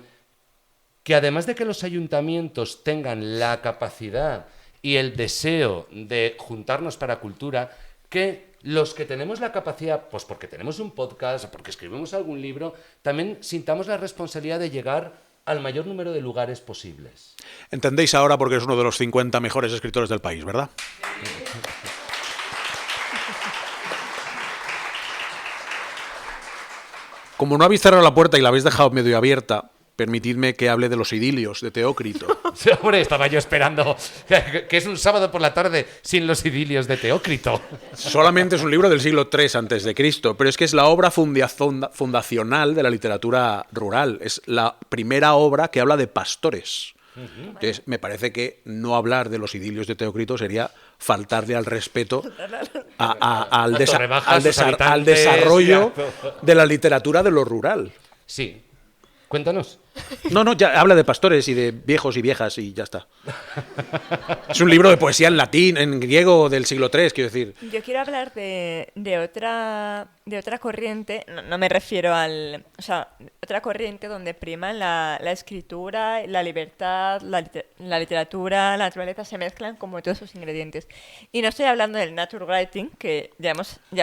además de que los ayuntamientos tengan la capacidad y el deseo de juntarnos para cultura, que los que tenemos la capacidad, pues porque tenemos un podcast o porque escribimos algún libro, también sintamos la responsabilidad de llegar al mayor número de lugares posibles. Entendéis ahora porque es uno de los 50 mejores escritores del país, ¿verdad? Como no habéis cerrado la puerta y la habéis dejado medio abierta, permitidme que hable de los idilios de Teócrito. Sí, hombre, estaba yo esperando que es un sábado por la tarde sin los idilios de Teócrito. Solamente es un libro del siglo III antes de Cristo, pero es que es la obra fundacional de la literatura rural. Es la primera obra que habla de pastores. Entonces, me parece que no hablar de los idilios de Teócrito sería faltarle al respeto al desarrollo de la literatura de lo rural. Sí. Cuéntanos. No, ya habla de pastores y de viejos y viejas y ya está. Es un libro de poesía en latín, en griego del siglo III, quiero decir. Yo quiero hablar de otra corriente, no me refiero o sea, otra corriente donde priman la escritura, la libertad, la literatura, la naturaleza, se mezclan como todos esos ingredientes. Y no estoy hablando del nature writing, que ya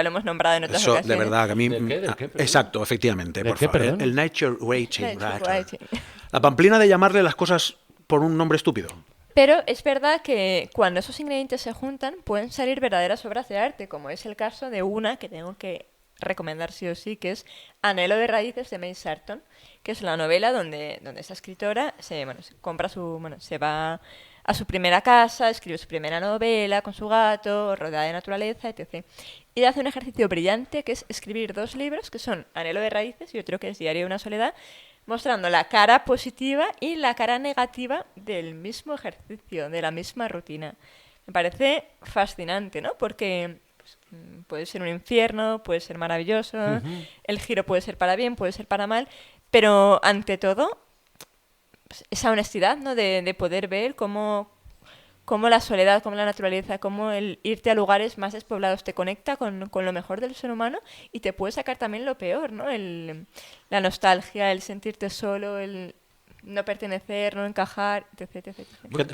lo hemos nombrado en otras Eso, ocasiones. de verdad, que a mí... ¿Del qué? ¿Del qué? Perdón. Exacto, efectivamente, ¿Del por qué, favor. perdón? El nature writing. Nature writer. writing. La pamplina de llamarle las cosas por un nombre estúpido. Pero es verdad que cuando esos ingredientes se juntan pueden salir verdaderas obras de arte, como es el caso de una que tengo que recomendar sí o sí, que es Anhelo de raíces de May Sarton, que es la novela donde esa escritora se va a su primera casa, escribe su primera novela con su gato, rodeada de naturaleza, etc. Y hace un ejercicio brillante que es escribir 2 libros, que son Anhelo de raíces y otro que es Diario de una soledad, mostrando la cara positiva y la cara negativa del mismo ejercicio, de la misma rutina. Me parece fascinante, ¿no? Porque puede ser un infierno, puede ser maravilloso, el giro puede ser para bien, puede ser para mal, pero ante todo, pues, esa honestidad, ¿no? De poder ver cómo la soledad, cómo la naturaleza, cómo el irte a lugares más despoblados te conecta con lo mejor del ser humano y te puede sacar también lo peor, ¿no? La nostalgia, el sentirte solo, el no pertenecer, no encajar, etc.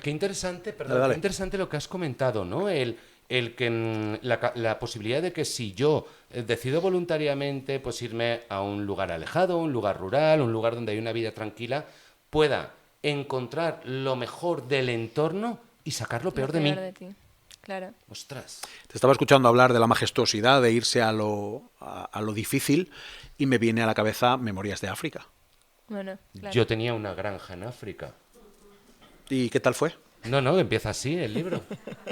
Qué interesante, perdón, Dale. qué interesante lo que has comentado, ¿no? El que la posibilidad de que si yo decido voluntariamente pues irme a un lugar alejado, un lugar rural, un lugar donde hay una vida tranquila, pueda encontrar lo mejor del entorno y sacar lo peor de mí. ti. Claro. Ostras. Te estaba escuchando hablar de la majestuosidad de irse a lo difícil y me viene a la cabeza Memorias de África. Bueno, claro. Yo tenía una granja en África. ¿Y qué tal fue? No, empieza así el libro.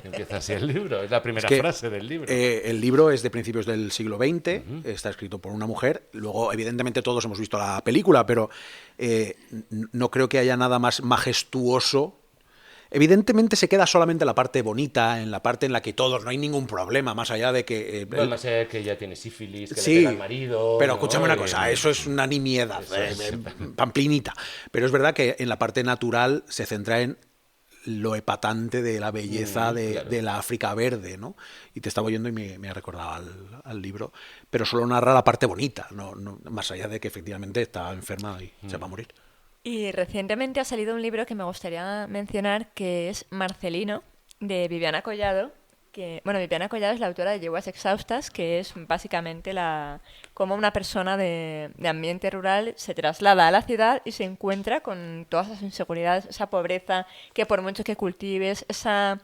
Empieza así el libro. Es la primera Es que, frase del libro. El libro es de principios del siglo XX, está escrito por una mujer. Luego, evidentemente, todos hemos visto la película, pero no creo que haya nada más majestuoso. Evidentemente se queda solamente la parte bonita, en la parte en la que todos, no hay ningún problema, más allá de que... Bueno, más allá de que ella tiene sífilis, que sí, le pega al marido... pero ¿no? escúchame una cosa, eso es una nimiedad, Eso es. pamplinita. Pero es verdad que en la parte natural se centra en lo epatante de la belleza claro. de la África verde, ¿no? Y te estaba oyendo y me ha recordado al libro, pero solo narra la parte bonita, no, más allá de que efectivamente está enferma y se va a morir. Y recientemente ha salido un libro que me gustaría mencionar, que es Marcelino, de Viviana Collado. Viviana Collado es la autora de Yeguas Exhaustas, que es básicamente cómo una persona de ambiente rural se traslada a la ciudad y se encuentra con todas esas inseguridades, esa pobreza que por mucho que cultives, esa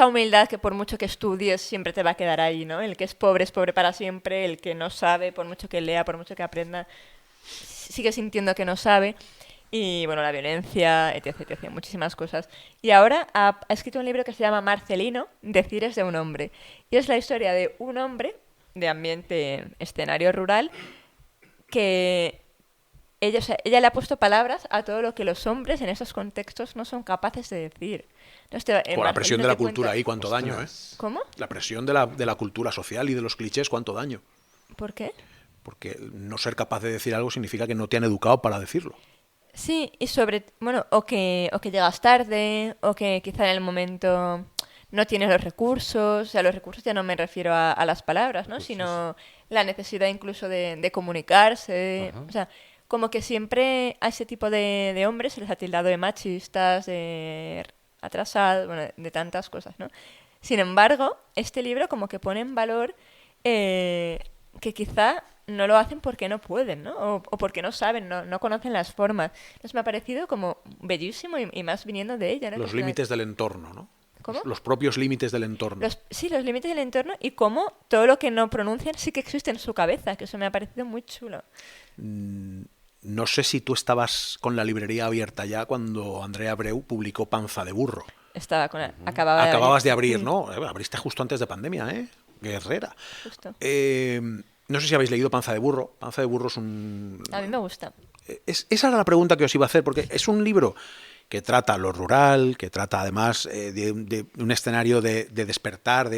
humildad que por mucho que estudies siempre te va a quedar ahí, ¿no? El que es pobre para siempre, el que no sabe, por mucho que lea, por mucho que aprenda, sigue sintiendo que no sabe. Y bueno, la violencia, etc, muchísimas cosas. Y ahora ha escrito un libro que se llama Marcelino, Decires de un hombre. Y es la historia de un hombre de ambiente, escenario rural, que ella le ha puesto palabras a todo lo que los hombres en esos contextos no son capaces de decir. Con la presión de la cultura ahí, cuánto daño, ¿eh? ¿Cómo? La presión de la cultura social y de los clichés, cuánto daño. ¿Por qué? Porque no ser capaz de decir algo significa que no te han educado para decirlo. Sí, y o que llegas tarde, o que quizá en el momento no tienes los recursos. O sea, los recursos ya no me refiero a las palabras, ¿no? Sino la necesidad incluso de comunicarse. Ajá. O sea, como que siempre a ese tipo de hombres se les ha tildado de machistas, de atrasados, de tantas cosas, ¿no? Sin embargo, este libro como que pone en valor que quizá no lo hacen porque no pueden, ¿no? O porque no saben, no conocen las formas. Entonces me ha parecido como bellísimo y más viniendo de ella, ¿no? Los límites del entorno, ¿no? ¿Cómo? Los propios límites del entorno. Los límites del entorno y cómo todo lo que no pronuncian sí que existe en su cabeza, que eso me ha parecido muy chulo. No sé si tú estabas con la librería abierta ya cuando Andrea Breu publicó Panza de burro. Estaba Acababas de abrir, ¿no? Abriste justo antes de pandemia, ¿eh? Guerrera. Justo. No sé si habéis leído Panza de burro. Panza de burro es un... A mí me gusta. Esa era la pregunta que os iba a hacer, porque es un libro que trata lo rural, que trata además de un escenario de despertar,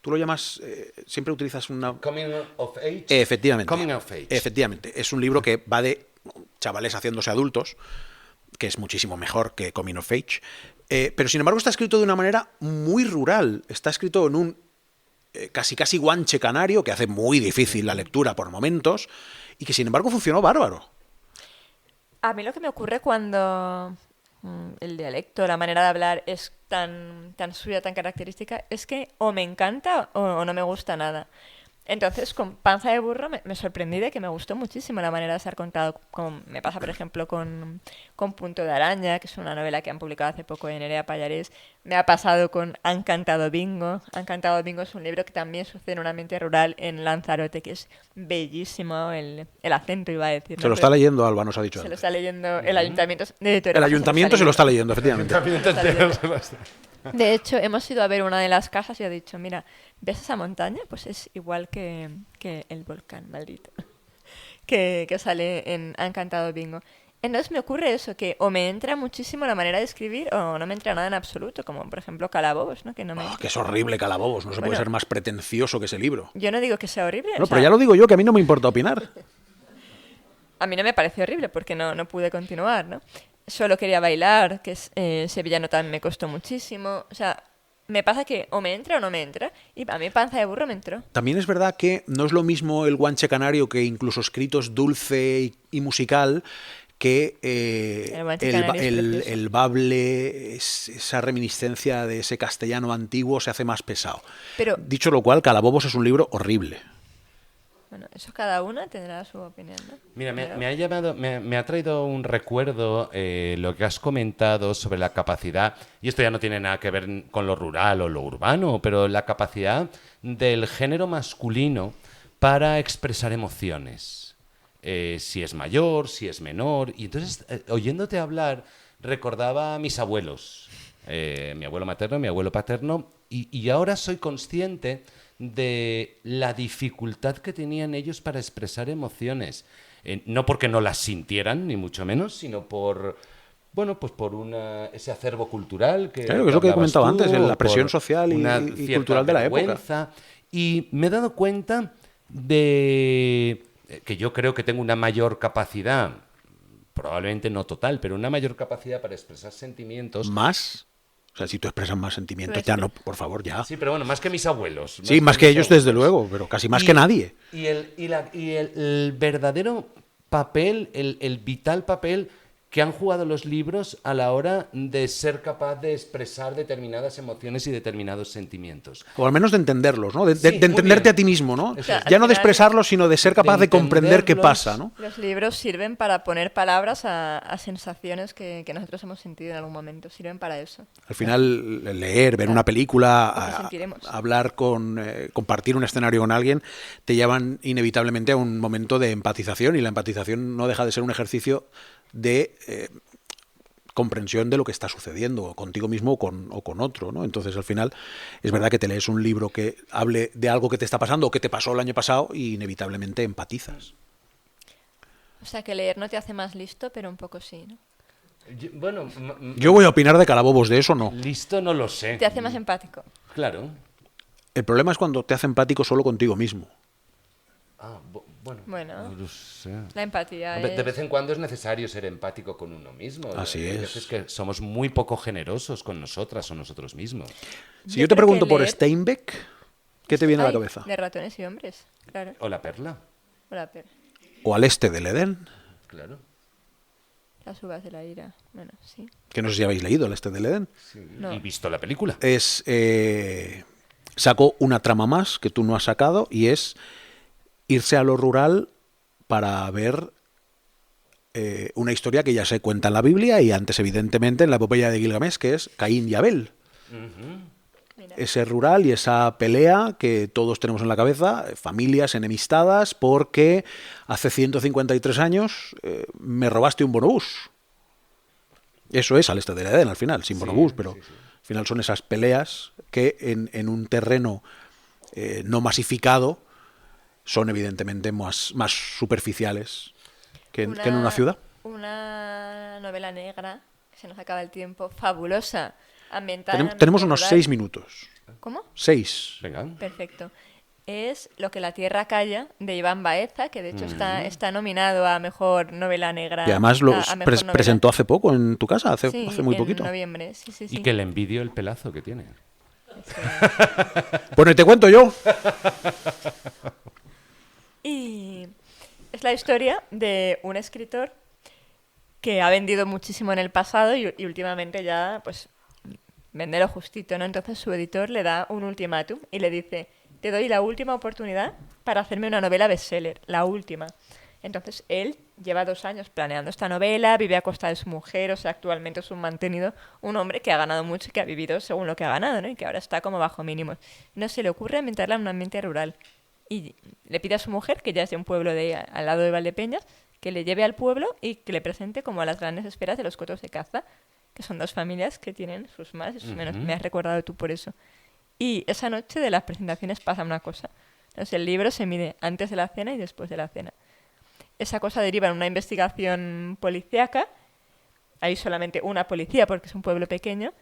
tú lo llamas, siempre utilizas una... Coming of age. Efectivamente. Coming of age. Efectivamente. Es un libro que va de chavales haciéndose adultos, que es muchísimo mejor que Coming of Age. Pero sin embargo está escrito de una manera muy rural. Está escrito en un casi guanche canario, que hace muy difícil la lectura por momentos, y que sin embargo funcionó bárbaro. A mí lo que me ocurre cuando el dialecto, la manera de hablar es tan suya, tan característica, es que o me encanta o no me gusta nada. Entonces, con Panza de burro me sorprendí de que me gustó muchísimo la manera de ser contado. Como me pasa, por ejemplo, con Punto de Araña, que es una novela que han publicado hace poco en Nerea Pallarés. Me ha pasado con Han cantado bingo. Han cantado bingo es un libro que también sucede en un ambiente rural en Lanzarote, que es bellísimo. El acento, iba a decir, ¿no? Se lo está leyendo Alba, nos ha dicho Se lo antes. está leyendo el ayuntamiento de Teruel. El ayuntamiento se lo está leyendo, efectivamente. De hecho, hemos ido a ver una de las casas y ha dicho, mira, ¿ves esa montaña? Pues es igual que el volcán, maldito, que sale en Han cantado bingo. Entonces me ocurre eso, que o me entra muchísimo la manera de escribir o no me entra nada en absoluto, como por ejemplo Calabobos, ¿no? Que no me Que es horrible Calabobos, no se puede ser más pretencioso que ese libro. Yo no digo que sea horrible. No, pero ya lo digo yo, que a mí no me importa opinar. A mí no me pareció horrible porque no pude continuar, ¿no? Solo quería bailar, que es, sevillano también me costó muchísimo. O sea, me pasa que o me entra o no me entra. Y a mí Panza de burro me entró. También es verdad que no es lo mismo el guanche canario, que incluso escrito es dulce y musical, que el bable, esa reminiscencia de ese castellano antiguo se hace más pesado. Pero, dicho lo cual, Calabobos es un libro horrible. Bueno, eso cada una tendrá su opinión, ¿no? Mira, me ha traído un recuerdo lo que has comentado sobre la capacidad, y esto ya no tiene nada que ver con lo rural o lo urbano, pero la capacidad del género masculino para expresar emociones. Si es mayor, si es menor. Y entonces, oyéndote hablar, recordaba a mis abuelos, mi abuelo materno, mi abuelo paterno, y ahora soy consciente de la dificultad que tenían ellos para expresar emociones. No porque no las sintieran, ni mucho menos, sino por ese acervo cultural que claro, que es lo que he comentado tú, antes, la presión social y cultural de la vergüenza. época. Y me he dado cuenta de que yo creo que tengo una mayor capacidad, probablemente no total, pero una mayor capacidad para expresar sentimientos. ¿Más? O sea, si tú expresas más sentimientos, ya no, por favor, ya. Sí, pero bueno, más que mis abuelos. Sí, más que ellos, desde luego, pero casi más que nadie. Y el verdadero papel, el vital papel que han jugado los libros a la hora de ser capaz de expresar determinadas emociones y determinados sentimientos. O al menos de entenderlos, ¿no? De Sí, entenderte a ti mismo, ¿no? Eso es. Ya no de expresarlos, sino de ser capaz de comprender qué entenderlos. pasa, ¿no? Los libros sirven para poner palabras a sensaciones que nosotros hemos sentido en algún momento. Sirven para eso. Al final, leer, ver una película, Lo que sentiremos. hablar compartir un escenario con alguien, te llevan inevitablemente a un momento de empatización, y la empatización no deja de ser un ejercicio de comprensión de lo que está sucediendo contigo mismo o con otro, ¿no? Entonces, al final, es verdad que te lees un libro que hable de algo que te está pasando o que te pasó el año pasado y inevitablemente empatizas. O sea, que leer no te hace más listo, pero un poco sí, ¿no? Yo voy a opinar de Calabobos, de eso no. Listo no lo sé. Te hace más empático. Claro. El problema es cuando te hace empático solo contigo mismo. Bueno, no sé. la empatía Hombre, es... de vez en cuando es necesario ser empático con uno mismo. Así Hay es. veces que somos muy poco generosos con nosotras o nosotros mismos. Si yo te creo pregunto que por leer- Steinbeck, ¿qué te viene a la Ay, cabeza? De ratones y hombres, claro. O la perla, O la ¿O Al este del Edén? claro. las uvas de la ira. Bueno, sí. Que no sé si habéis leído Al este del Edén. No. Y visto la película. Sacó una trama más que tú no has sacado, y es irse a lo rural para ver una historia que ya se cuenta en la Biblia y antes, evidentemente, en la epopeya de Gilgamesh, que es Caín y Abel. Mira. Ese rural y esa pelea que todos tenemos en la cabeza, familias enemistadas porque hace 153 años me robaste un bonobús. Eso es Al este del Edén, al final, sin bonobús, pero al final son esas peleas que en un terreno no masificado son evidentemente más superficiales que en una ciudad. Una novela negra, que se nos acaba el tiempo, fabulosa, ambientada en Tenemos ambiente unos rural. 6 minutos. ¿Cómo? 6. Venga. Perfecto. es Lo que la tierra calla, de Iván Baeza, que de hecho está nominado a Mejor Novela Negra. Y además lo a Mejor Novela. presentó hace poco en tu casa, hace Sí, muy en poquito. noviembre, sí. Y que le envidio el pelazo que tiene. Bueno, y te cuento yo. Y es la historia de un escritor que ha vendido muchísimo en el pasado y últimamente ya, pues, vende lo justito, ¿no? Entonces su editor le da un ultimátum y le dice: te doy la última oportunidad para hacerme una novela bestseller, la última. Entonces él lleva 2 años planeando esta novela, vive a costa de su mujer, o sea, actualmente es un mantenido, un hombre que ha ganado mucho y que ha vivido según lo que ha ganado, ¿no? Y que ahora está como bajo mínimos. No se le ocurre ambientarla en un ambiente rural. Y le pide a su mujer, que ya es de un pueblo al lado de Valdepeñas, que le lleve al pueblo y que le presente como a las grandes esferas de los cotos de caza, que son 2 familias que tienen sus más y sus menos. Me has recordado tú por eso. Y esa noche de las presentaciones pasa una cosa. Entonces el libro se mide antes de la cena y después de la cena. Esa cosa deriva en una investigación policíaca. Hay solamente una policía porque es un pueblo pequeño.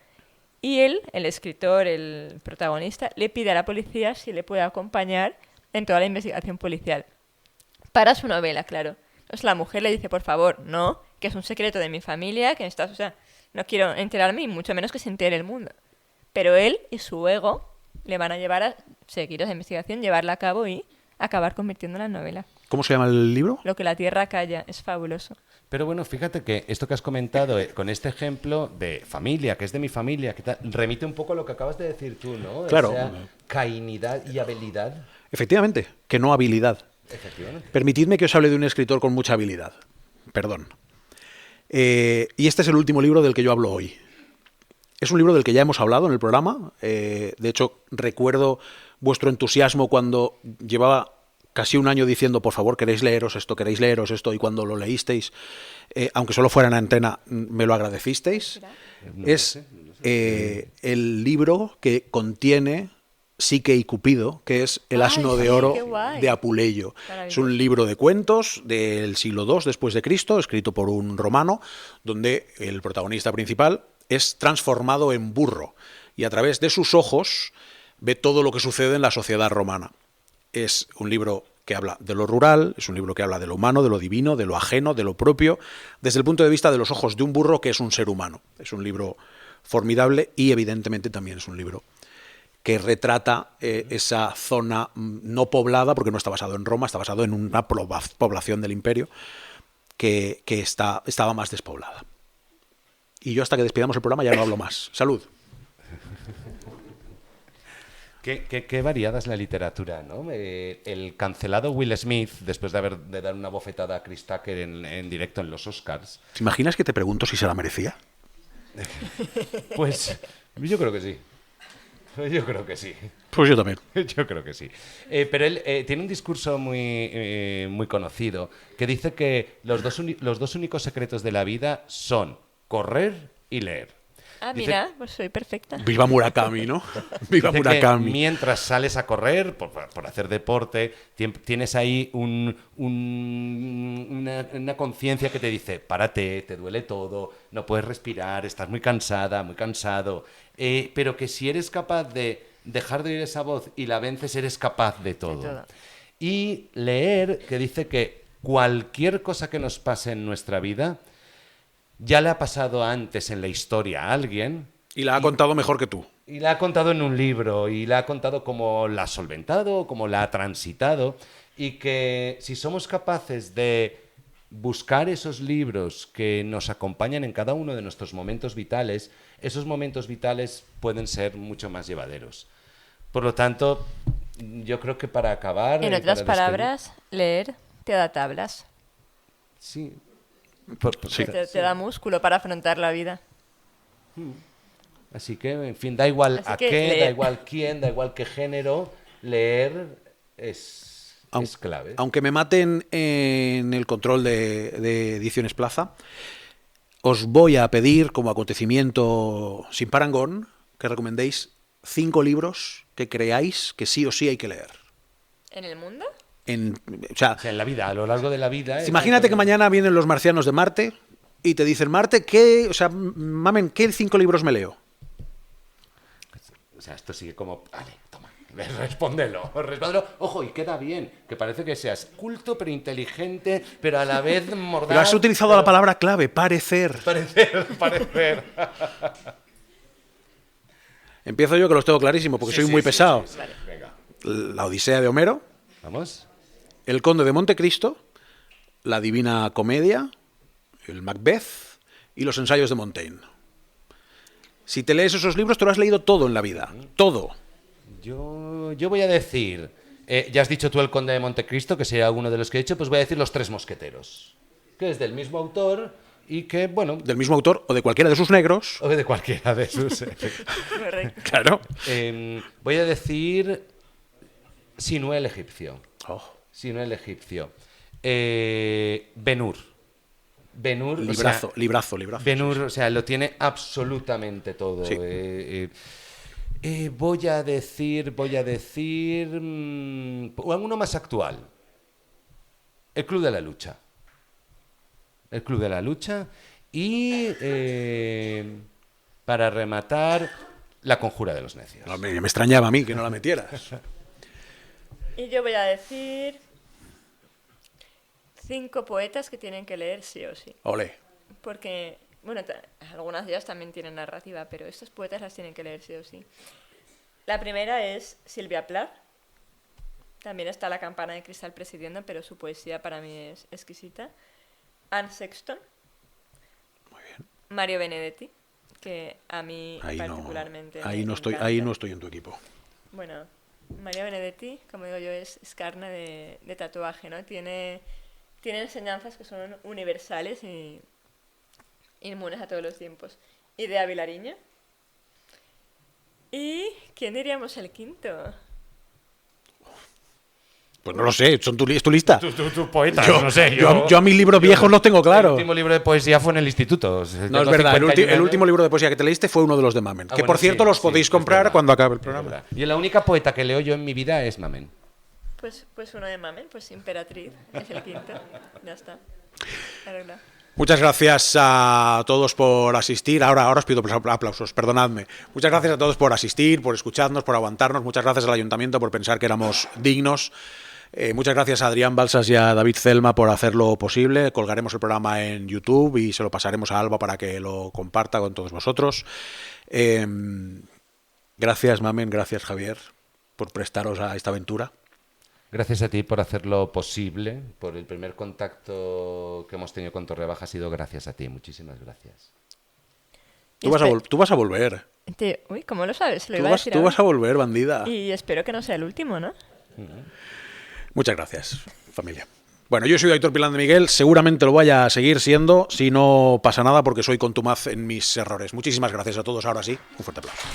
Y él, el escritor, el protagonista, le pide a la policía si le puede acompañar en toda la investigación policial. Para su novela, claro. Entonces la mujer le dice: por favor, no, que es un secreto de mi familia, que estás, o sea, no quiero enterarme y mucho menos que se entere el mundo. Pero él y su ego le van a llevar a seguir esa investigación, llevarla a cabo y acabar convirtiéndola en novela. ¿Cómo se llama el libro? Lo que la tierra calla, es fabuloso. Pero bueno, fíjate que esto que has comentado con este ejemplo de familia, que es de mi familia, que remite un poco a lo que acabas de decir tú, ¿no? Claro. Esa cainidad y habilidad. Efectivamente, que no habilidad. Efectivamente. Permitidme que os hable de un escritor con mucha habilidad. Perdón. Y este es el último libro del que yo hablo hoy. Es un libro del que ya hemos hablado en el programa. De hecho, recuerdo vuestro entusiasmo cuando llevaba casi un año diciendo: por favor, queréis leeros esto, y cuando lo leísteis, aunque solo fuera en antena, me lo agradecisteis. Es el libro que contiene Psique y Cupido, que es El asno de oro de Apuleyo. Es un libro de cuentos del siglo II después de Cristo, escrito por un romano, donde el protagonista principal es transformado en burro y a través de sus ojos ve todo lo que sucede en la sociedad romana. Es un libro que habla de lo rural, es un libro que habla de lo humano, de lo divino, de lo ajeno, de lo propio, desde el punto de vista de los ojos de un burro que es un ser humano. Es un libro formidable y evidentemente también es un libro que retrata esa zona no poblada, porque no está basado en Roma, está basado en una población del imperio que estaba más despoblada. Y yo hasta que despidamos el programa ya no hablo más. Salud. Qué variada es la literatura, ¿no? El cancelado Will Smith, después de dar una bofetada a Chris Tucker en directo en los Oscars. ¿Te imaginas que te pregunto si se la merecía? Pues yo creo que sí. Yo creo que sí. Pues yo también. Yo creo que sí. Pero él tiene un discurso muy conocido que dice que los dos únicos secretos de la vida son correr y leer. Ah, Dice, mira, pues soy perfecta. Viva Murakami, ¿no? Viva dice Murakami. que mientras sales a correr, por hacer deporte, tienes ahí una conciencia que te dice: párate, te duele todo, no puedes respirar, estás muy cansada, muy cansado. Pero que si eres capaz de dejar de oír esa voz y la vences, eres capaz de todo. De todo. Y leer, que dice que cualquier cosa que nos pase en nuestra vida ya le ha pasado antes en la historia a alguien. Y la ha contado mejor que tú. Y la ha contado en un libro, y la ha contado cómo la ha solventado, cómo la ha transitado, y que si somos capaces de buscar esos libros que nos acompañan en cada uno de nuestros momentos vitales, esos momentos vitales pueden ser mucho más llevaderos. Por lo tanto, yo creo que para acabar... En otras palabras, leer te da tablas. Sí. Sí. Te da músculo para afrontar la vida. Así que, en fin, da igual Así a que qué, leer. da igual quién, da igual qué género, leer es clave. Aunque me maten en el control de Ediciones Plaza, os voy a pedir, como acontecimiento sin parangón, que recomendéis 5 libros que creáis que sí o sí hay que leer. ¿En el mundo? O sea, O sea, en la vida, a lo largo de la vida... imagínate que mañana vienen los marcianos de Marte y te dicen: Marte, mamen, ¿qué 5 libros me leo? O sea, esto sigue como... Vale, toma. Respóndelo. Ojo, y queda bien, que parece que seas culto pero inteligente, pero a la vez mordaz. Pero has utilizado la palabra clave, parecer. Parecer. Empiezo yo, que los tengo clarísimo, porque soy muy pesado. Sí. Venga. La Odisea de Homero, ¿Vamos? El Conde de Montecristo, La Divina Comedia, el Macbeth y los ensayos de Montaigne. Si te lees esos libros, te lo has leído todo en la vida. Todo. Yo voy a decir... ya has dicho tú El Conde de Montecristo, que sería uno de los que he hecho, pues voy a decir Los Tres Mosqueteros, que es del mismo autor y que, bueno... Del mismo autor o de cualquiera de sus negros. O de cualquiera de sus... Correcto. Claro. Voy a decir Sinué el egipcio. Oh. Sinué el egipcio. Ben-Hur. Ben-Hur, Librazo. Ben-Hur, o sea, lo tiene absolutamente todo. Sí. Voy a decir uno más actual. El Club de la Lucha. El Club de la Lucha. Y para rematar, La Conjura de los Necios. No, me extrañaba a mí que no la metieras. Y yo voy a decir 5 poetas que tienen que leer sí o sí. Ole. Porque, bueno, algunas de ellas también tienen narrativa, pero estas poetas las tienen que leer sí o sí. La primera es Silvia Plath. También está La Campana de Cristal presidiendo, pero su poesía para mí es exquisita. Anne Sexton. Muy bien. Mario Benedetti, que a mí Ahí particularmente ahí me no estoy, encanta. ahí no estoy en tu equipo. Bueno, Mario Benedetti, como digo yo, es carne de tatuaje, ¿no? Tiene enseñanzas que son universales y inmunes a todos los tiempos. Idea Vilariño. ¿Y quién diríamos el quinto? Pues no lo sé, es tu lista. Tu poeta, Yo, no sé. yo a mis libros viejos los tengo El claro. último libro de poesía fue en el instituto. No, es verdad, el último libro de poesía que te leíste fue uno de los de Mamen. Que por cierto los podéis comprar cuando acabe el programa. Y la única poeta que leo yo en mi vida es Mamen. Pues uno de Mamen, pues Imperatriz, es el quinto. Ya está. Arreglado. Muchas gracias a todos por asistir. Ahora os pido aplausos, perdonadme. Muchas gracias a todos por asistir, por escucharnos, por aguantarnos. Muchas gracias al Ayuntamiento por pensar que éramos dignos. Muchas gracias a Adrián Balsas y a David Celma por hacerlo posible. Colgaremos el programa en YouTube y se lo pasaremos a Alba para que lo comparta con todos vosotros. Gracias, Mamen, gracias, Javier, por prestaros a esta aventura. Gracias a ti por hacerlo posible, por el primer contacto que hemos tenido con Torrebaja ha sido gracias a ti. Muchísimas gracias. Tú vas a volver. Uy, ¿cómo lo sabes? Lo Tú iba a decir vas a ahora. volver, bandida. Y espero que no sea el último, ¿no? Muchas gracias, familia. Bueno, yo soy Aitor Pilán de Miguel, seguramente lo vaya a seguir siendo, si no pasa nada, porque soy contumaz en mis errores. Muchísimas gracias a todos, ahora sí, un fuerte aplauso.